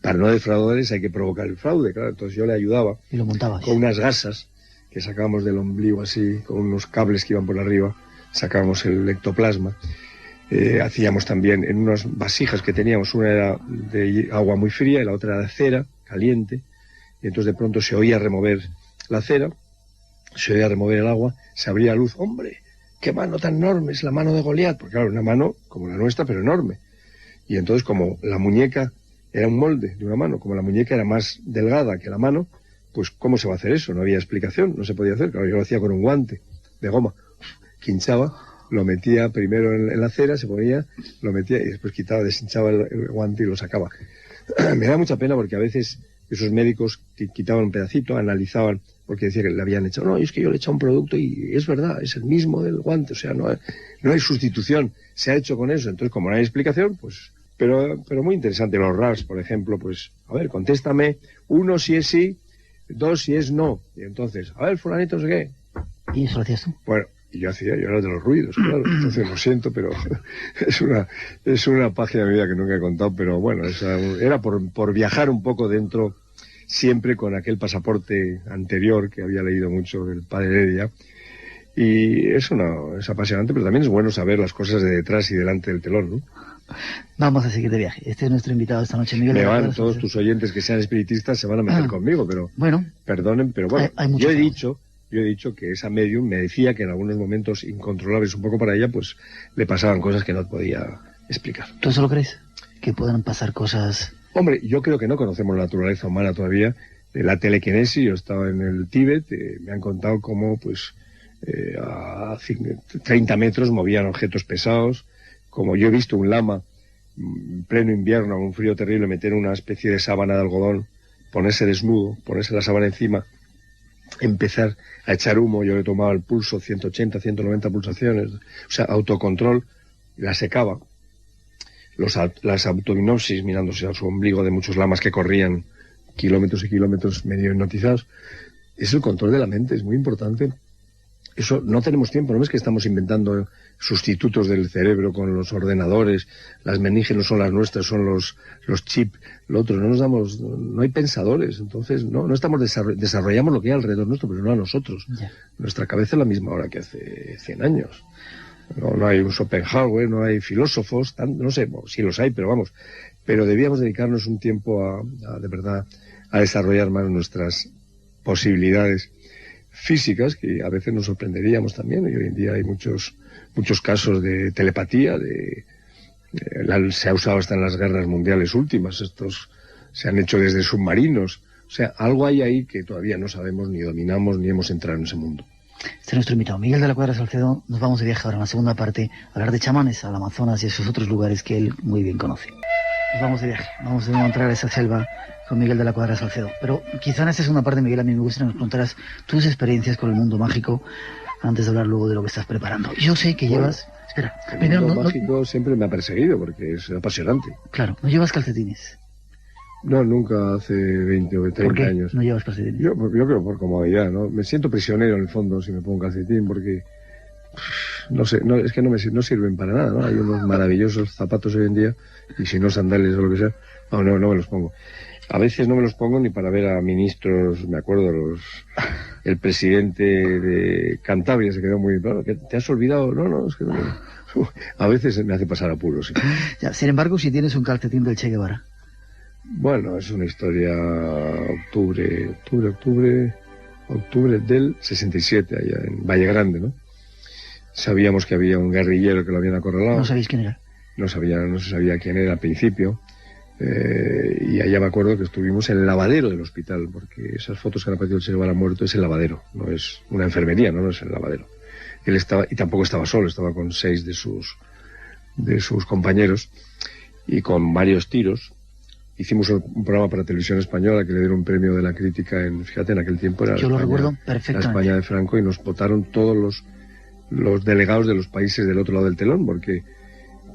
para no defraudarles hay que provocar el fraude, claro, entonces yo le ayudaba. ¿Y lo montabas? Con unas gasas que sacábamos del ombligo así, con unos cables que iban por arriba, sacábamos el ectoplasma. Hacíamos también en unas vasijas que teníamos, una era de agua muy fría y la otra era de cera, caliente, y entonces de pronto se oía remover la cera, se oía remover el agua, se abría luz, ¡hombre! ¡Qué mano tan enorme! Es la mano de Goliat, porque claro, una mano como la nuestra, pero enorme. Y entonces como la muñeca era un molde de una mano, como la muñeca era más delgada que la mano, pues ¿cómo se va a hacer eso? No había explicación, no se podía hacer, claro, yo lo hacía con un guante de goma, quinchaba, lo metía primero en la cera, se ponía, lo metía y después deshinchaba el guante y lo sacaba. Me da mucha pena porque a veces esos médicos quitaban un pedacito, analizaban, porque decía que le habían echado, no, es que yo le he echado un producto y es verdad, es el mismo del guante, o sea, no hay sustitución, se ha hecho con eso, entonces como no hay explicación, pues... Pero muy interesante, los RAS, por ejemplo, pues, a ver, contéstame, 1 si es sí, 2 si es no, y entonces, a ver, fulanito, no sé qué. ¿Y eso lo hacías tú? Bueno, yo era de los ruidos, claro, entonces lo siento, pero es una página de mi vida que nunca he contado, pero bueno, era por viajar un poco dentro, siempre con aquel pasaporte anterior que había leído mucho del padre Heredia, y es apasionante, pero también es bueno saber las cosas de detrás y delante del telón, ¿no? Vamos a seguir de viaje. Este es nuestro invitado esta noche, Miguel. Todos tus oyentes que sean espiritistas se van a meter conmigo, pero bueno, perdonen, pero bueno, yo he dicho que esa medium me decía que en algunos momentos incontrolables un poco para ella, pues le pasaban cosas que no podía explicar. ¿Tú eso lo crees? ¿Que puedan pasar cosas? Hombre, yo creo que no conocemos la naturaleza humana todavía. La telequinesis, yo estaba en el Tíbet, me han contado cómo pues a 30 metros movían objetos pesados, como yo he visto un lama en pleno invierno, con un frío terrible, meter una especie de sábana de algodón, ponerse desnudo, ponerse la sábana encima empezar a echar humo. Yo le tomaba el pulso, 180, 190 pulsaciones, o sea, autocontrol, la secaba. Las autohipnosis, mirándose a su ombligo de muchos lamas que corrían kilómetros y kilómetros medio hipnotizados. Es el control de la mente, es muy importante. Eso no tenemos tiempo, no es que estamos inventando sustitutos del cerebro con los ordenadores, las meninges no son las nuestras, son los chips, lo otro, no hay pensadores, entonces no estamos desarrollamos lo que hay alrededor nuestro, pero no a nosotros. Yeah. Nuestra cabeza es la misma ahora que hace 100 años. No hay un Schopenhauer, no hay filósofos, no sé, sí los hay, pero vamos. Pero debíamos dedicarnos un tiempo de verdad a desarrollar más nuestras posibilidades físicas, que a veces nos sorprenderíamos también, y hoy en día hay muchos casos de telepatía, se ha usado hasta en las guerras mundiales últimas, estos se han hecho desde submarinos, o sea, algo hay ahí que todavía no sabemos, ni dominamos, ni hemos entrado en ese mundo. Este es nuestro invitado, Miguel de la Cuadra Salcedo. Nos vamos de viaje ahora en la segunda parte a hablar de chamanes, al Amazonas y esos otros lugares que él muy bien conoce. Nos vamos de viaje, vamos a encontrar esa selva con Miguel de la Cuadra Salcedo. Pero quizá en esta segunda parte, Miguel, a mí me gustaría que nos contaras tus experiencias con el mundo mágico antes de hablar luego de lo que estás preparando. Yo sé que llevas... Espera, el mundo mágico siempre me ha perseguido porque es apasionante. Claro, ¿no llevas calcetines? No, nunca, hace 20 o 30 ¿Por qué años. ¿No llevas calcetines? Yo creo por comodidad, ¿no? Me siento prisionero en el fondo si me pongo calcetín porque... No sé, es que no sirven para nada, ¿no? Hay unos maravillosos zapatos hoy en día y si no sandalias o lo que sea, no me los pongo. A veces no me los pongo ni para ver a ministros, me acuerdo, el presidente de Cantabria se quedó muy... Claro, ¿te has olvidado? No, es que no. A veces me hace pasar apuros, sí. Ya, sin embargo, si tienes un calcetín del Che Guevara... Bueno, es una historia octubre del 67, allá en Valle Grande, ¿no? Sabíamos que había un guerrillero que lo habían acorralado. ¿No sabéis quién era? No se sabía quién era al principio. Y allá me acuerdo que estuvimos en el lavadero del hospital, porque esas fotos que han aparecido del Che Guevara muerto es el lavadero, no es una enfermería, no es el lavadero. Él estaba, y tampoco estaba solo, estaba con 6 de sus compañeros y con varios tiros. Hicimos un programa para Televisión Española que le dieron un premio de la crítica fíjate, en aquel tiempo era yo lo recuerdo perfectamente. La España de Franco, y nos votaron todos los delegados de los países del otro lado del telón, porque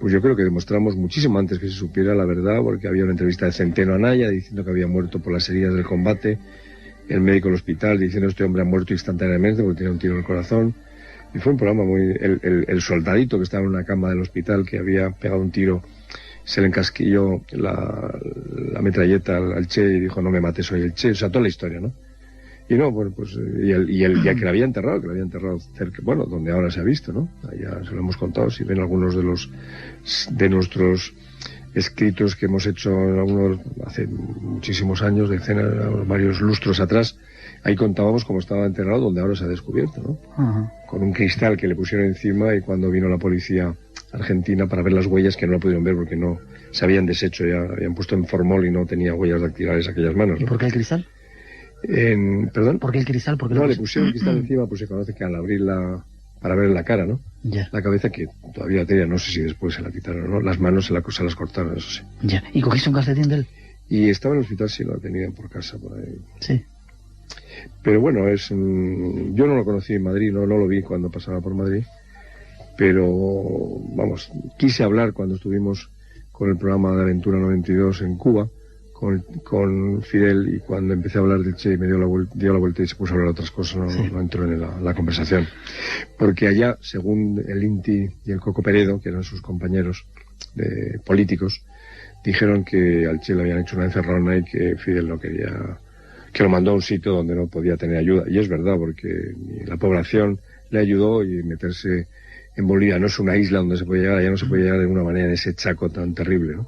pues yo creo que demostramos muchísimo antes que se supiera la verdad, porque había una entrevista de Centeno Anaya diciendo que había muerto por las heridas del combate, el médico del hospital diciendo este hombre ha muerto instantáneamente porque tenía un tiro en el corazón, y fue un programa muy... El soldadito que estaba en una cama del hospital que había pegado un tiro, se le encasquilló la metralleta al Che y dijo no me mates, soy el Che, o sea, toda la historia, ¿no? Y no, bueno, pues, y el día que lo había enterrado cerca, bueno, donde ahora se ha visto, ¿no? Allá se lo hemos contado, si ven algunos de nuestros escritos que hemos hecho, algunos hace muchísimos años, varios lustros atrás, ahí contábamos cómo estaba enterrado, donde ahora se ha descubierto, ¿no? Uh-huh. Con un cristal que le pusieron encima, y cuando vino la policía argentina para ver las huellas, que no la pudieron ver porque no se habían deshecho, ya habían puesto en formol y no tenía huellas dactilares aquellas manos, ¿no? ¿Y por qué el cristal? ¿Perdón? ¿Por qué el cristal? No, le pusieron el cristal encima, pues se conoce que al abrirla para ver la cara, ¿no? Ya. La cabeza, que todavía tenía, no sé si después se la quitaron o no, las manos se las cortaron, eso sí. Ya. ¿Y cogiste un calcetín de él? Y estaba en el hospital, sí, lo tenían por casa, por ahí. Sí. Pero bueno, yo no lo conocí en Madrid, no lo vi cuando pasaba por Madrid, pero, vamos, quise hablar cuando estuvimos con el programa de Aventura 92 en Cuba, con Fidel, y cuando empecé a hablar del Che me dio la vuelta y se puso a hablar de otras cosas, no entró en la conversación. Porque allá, según el Inti y el Coco Peredo, que eran sus compañeros políticos, dijeron que al Che le habían hecho una encerrona y que Fidel no quería, que lo mandó a un sitio donde no podía tener ayuda. Y es verdad, porque la población le ayudó, y meterse en Bolivia no es una isla donde se puede llegar, allá no se puede llegar de ninguna manera en ese chaco tan terrible, ¿no?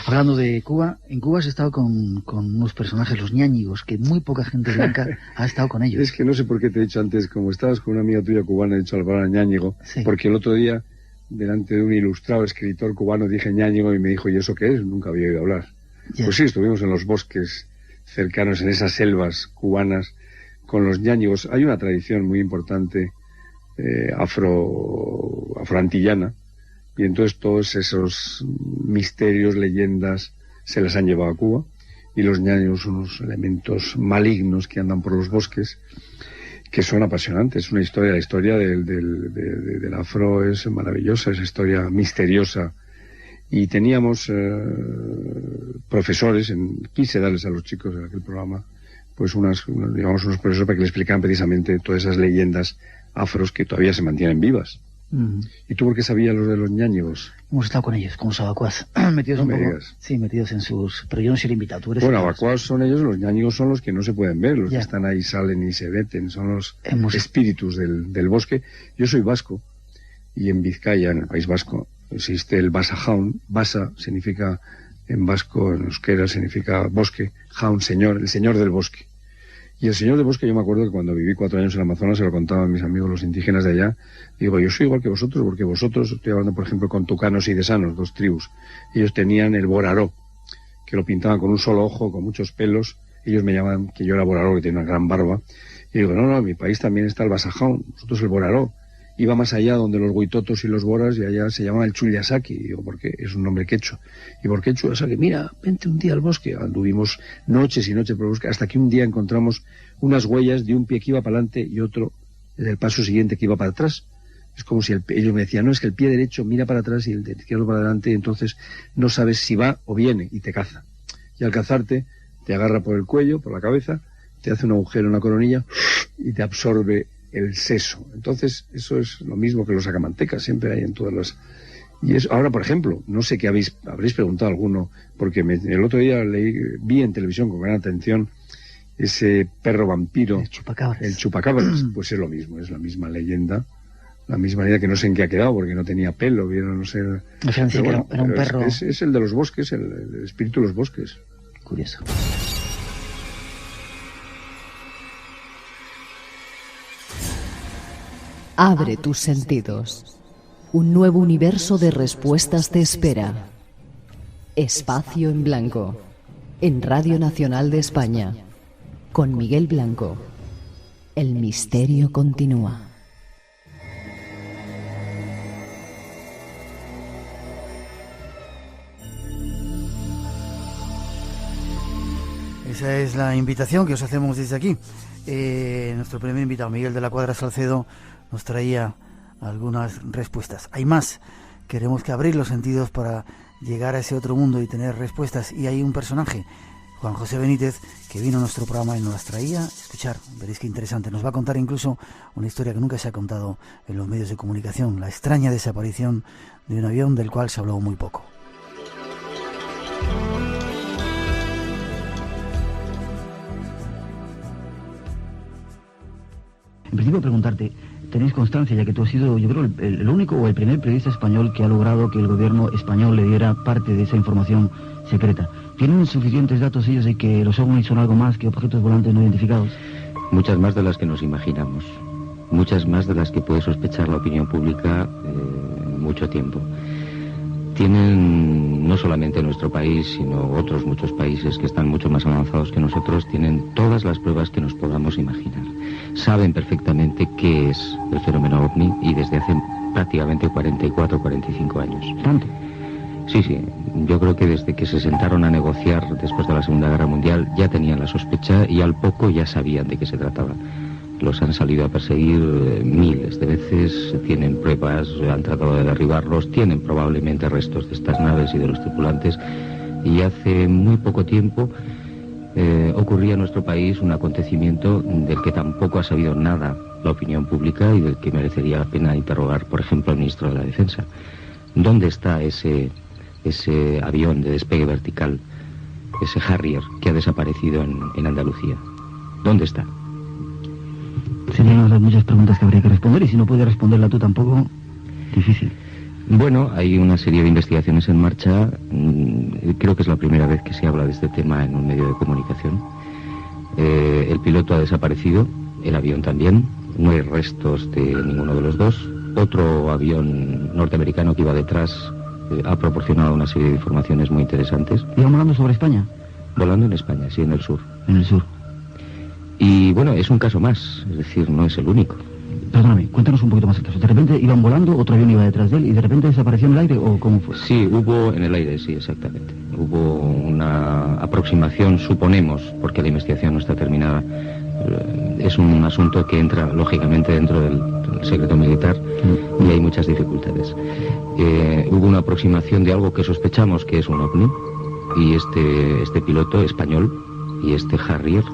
Hablando de Cuba, en Cuba has estado con unos personajes, los ñáñigos, que muy poca gente blanca ha estado con ellos. Es que no sé por qué te he dicho antes, como estabas con una amiga tuya cubana, he dicho la palabra ñáñigo, sí. Porque el otro día, delante de un ilustrado escritor cubano, dije ñáñigo y me dijo, ¿y eso qué es? Nunca había oído hablar. Ya. Pues sí, estuvimos en los bosques cercanos, en esas selvas cubanas, con los ñáñigos. Hay una tradición muy importante afroantillana, y entonces todos esos misterios, leyendas se las han llevado a Cuba, y los ñaños unos elementos malignos que andan por los bosques, que son apasionantes. La historia del afro es maravillosa, es historia misteriosa. Y teníamos profesores, quise darles a los chicos de aquel programa, pues unos profesores para que les explicaran precisamente todas esas leyendas afros que todavía se mantienen vivas. ¿Y tú por qué sabías los de los ñáñigos? Hemos estado con ellos, con los abacuás, metidos metidos en sus... Pero yo no soy el invitado, tú eres... Bueno, abacuás son ellos, los ñáñigos son los que no se pueden ver, los que están ahí, salen y se veten, son los espíritus del bosque. Yo soy vasco, y en Vizcaya, en el País Vasco, existe el Basa Jaun. Basa significa, en vasco, en euskera, significa bosque, Jaun, señor, el señor del bosque. Y el señor del bosque, yo me acuerdo que cuando viví 4 años en el Amazonas, se lo contaban a mis amigos los indígenas de allá. Digo, yo soy igual que vosotros, porque vosotros, estoy hablando por ejemplo con tucanos y desanos, 2 tribus. Ellos tenían el boraró, que lo pintaban con un solo ojo, con muchos pelos. Ellos me llamaban que yo era boraró, que tenía una gran barba. Y digo, no, en mi país también está el basajón, nosotros el boraró. Iba más allá, donde los huitotos y los boras, y allá se llamaba el Chulyasaki. Y digo, ¿por qué? Es un nombre quechua. ¿Y por qué Chulyasaki? Mira, vente un día al bosque. Anduvimos noches y noches por el bosque, hasta que un día encontramos unas huellas de un pie que iba para adelante y otro del paso siguiente que iba para atrás. Es como si ellos me decían, no, es que el pie derecho mira para atrás y el izquierdo para adelante, y entonces no sabes si va o viene, y te caza. Y al cazarte, te agarra por el cuello, por la cabeza, te hace un agujero en la coronilla y te absorbe el seso. Entonces, eso es lo mismo que los sacamantecas, siempre hay en todas las... Y eso, ahora, por ejemplo, no sé qué habréis preguntado alguno, porque el otro día vi en televisión con gran atención ese perro vampiro, el chupacabras, pues es lo mismo, es la misma leyenda, que no sé en qué ha quedado, porque no tenía pelo, no sé... Bueno, era un perro... Es el de los bosques, el espíritu de los bosques. Curioso. Abre tus sentidos. Un nuevo universo de respuestas te espera. Espacio en Blanco. En Radio Nacional de España. Con Miguel Blanco. El misterio continúa. Esa es la invitación que os hacemos desde aquí. Nuestro primer invitado, Miguel de la Cuadra Salcedo, nos traía algunas respuestas. Hay más. Queremos que abrir los sentidos para llegar a ese otro mundo y tener respuestas. Y hay un personaje, Juan José Benítez, que vino a nuestro programa y nos las traía. Escuchar, veréis qué interesante. Nos va a contar incluso una historia que nunca se ha contado en los medios de comunicación, la extraña desaparición de un avión del cual se habló muy poco. En principio preguntarte, ¿tenéis constancia, ya que tú has sido, yo creo, el único o el primer periodista español que ha logrado que el gobierno español le diera parte de esa información secreta? ¿Tienen suficientes datos ellos de que los ovnis son algo más que objetos volantes no identificados? Muchas más de las que nos imaginamos. Muchas más de las que puede sospechar la opinión pública mucho tiempo. Tienen, no solamente nuestro país, sino otros muchos países que están mucho más avanzados que nosotros, tienen todas las pruebas que nos podamos imaginar. Saben perfectamente qué es el fenómeno OVNI y desde hace prácticamente 44 o 45 años. ¿Tanto? Sí, yo creo que desde que se sentaron a negociar después de la Segunda Guerra Mundial ya tenían la sospecha y al poco ya sabían de qué se trataba. Los han salido a perseguir miles de veces, tienen pruebas, han tratado de derribarlos, tienen probablemente restos de estas naves y de los tripulantes, y hace muy poco tiempo ocurría en nuestro país un acontecimiento del que tampoco ha sabido nada la opinión pública y del que merecería la pena interrogar, por ejemplo, al ministro de la Defensa. ¿Dónde está ese avión de despegue vertical, ese Harrier que ha desaparecido en Andalucía? ¿Dónde está? Serían una de las muchas preguntas que habría que responder, y si no puedes responderla tú tampoco, difícil. Bueno, hay una serie de investigaciones en marcha. Creo que es la primera vez que se habla de este tema en un medio de comunicación. El piloto ha desaparecido, el avión también. No hay restos de ninguno de los dos. Otro avión norteamericano que iba detrás ha proporcionado una serie de informaciones muy interesantes. ¿Iba volando sobre España? Volando en España, sí, en el sur. En el sur. Y bueno, es un caso más, es decir, no es el único. Perdóname, cuéntanos un poquito más el caso. ¿De repente iban volando, otro avión iba detrás de él y de repente desapareció en el aire o cómo fue? Sí, hubo en el aire, sí, exactamente. Hubo una aproximación, suponemos, porque la investigación no está terminada. Es un asunto que entra, lógicamente, dentro del secreto militar y hay muchas dificultades. Hubo una aproximación de algo que sospechamos que es un ovni y este piloto español y este Harrier,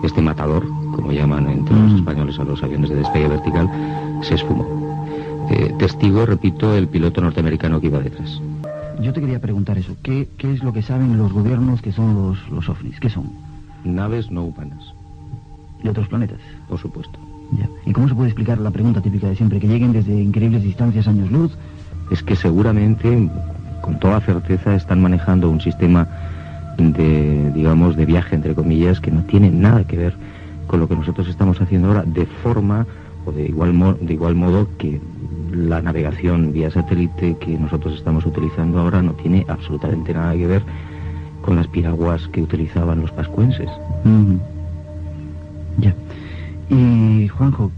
este matador, como llaman entre los españoles a los aviones de despegue vertical, se esfumó. Testigo, repito, el piloto norteamericano que iba detrás. Yo te quería preguntar eso. ¿Qué es lo que saben los gobiernos que son los ovnis? ¿Qué son? Naves no humanas. ¿De otros planetas? Por supuesto. Ya. ¿Y cómo se puede explicar la pregunta típica de siempre, que lleguen desde increíbles distancias, años luz? Es que seguramente, con toda certeza, están manejando un sistema de viaje, entre comillas, que no tiene nada que ver con lo que nosotros estamos haciendo ahora, de forma o de igual modo que la navegación vía satélite que nosotros estamos utilizando ahora no tiene absolutamente nada que ver con las piraguas que utilizaban los pascuenses. Ya. Y Juanjo,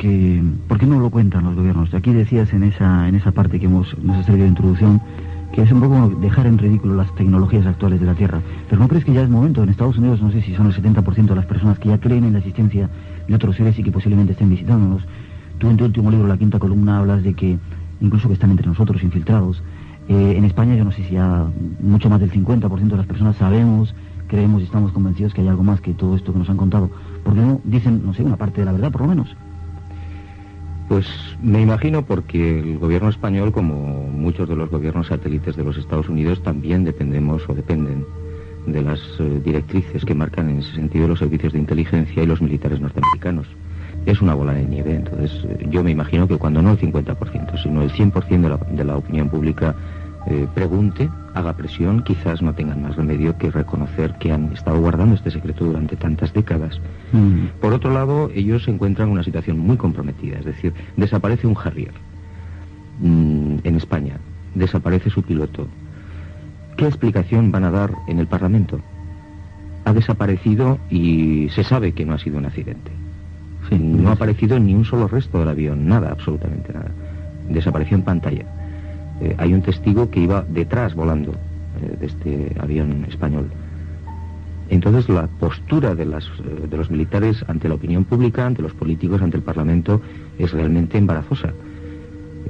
¿por qué no lo cuentan los gobiernos? Aquí decías en esa parte que nos ha servido de introducción que es un poco dejar en ridículo las tecnologías actuales de la Tierra. Pero ¿no crees que ya es momento? En Estados Unidos no sé si son el 70% de las personas que ya creen en la existencia de otros seres y que posiblemente estén visitándonos. Tú en tu último libro, La Quinta Columna, hablas de que incluso que están entre nosotros infiltrados. En España yo no sé si ya mucho más del 50% de las personas sabemos, creemos y estamos convencidos que hay algo más que todo esto que nos han contado. ¿Por qué no dicen, no sé, una parte de la verdad por lo menos? Pues me imagino porque el gobierno español, como muchos de los gobiernos satélites de los Estados Unidos, también dependen de las directrices que marcan en ese sentido los servicios de inteligencia y los militares norteamericanos. Es una bola de nieve, entonces yo me imagino que cuando no el 50%, sino el 100% de la opinión pública pregunte, haga presión, quizás no tengan más remedio que reconocer que han estado guardando este secreto durante tantas décadas. Por otro lado, ellos se encuentran en una situación muy comprometida, es decir, desaparece un Harrier en España, desaparece su piloto. ¿Qué explicación van a dar en el Parlamento? Ha desaparecido y se sabe que no ha sido un accidente. Sí, no ha aparecido ni un solo resto del avión, nada, absolutamente nada. Desapareció en pantalla. Hay un testigo que iba detrás volando de este avión español. Entonces la postura de los militares ante la opinión pública, ante los políticos, ante el Parlamento, es realmente embarazosa.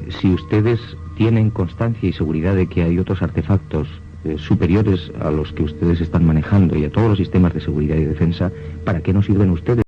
Si ustedes tienen constancia y seguridad de que hay otros artefactos superiores a los que ustedes están manejando y a todos los sistemas de seguridad y defensa, ¿para qué no sirven ustedes?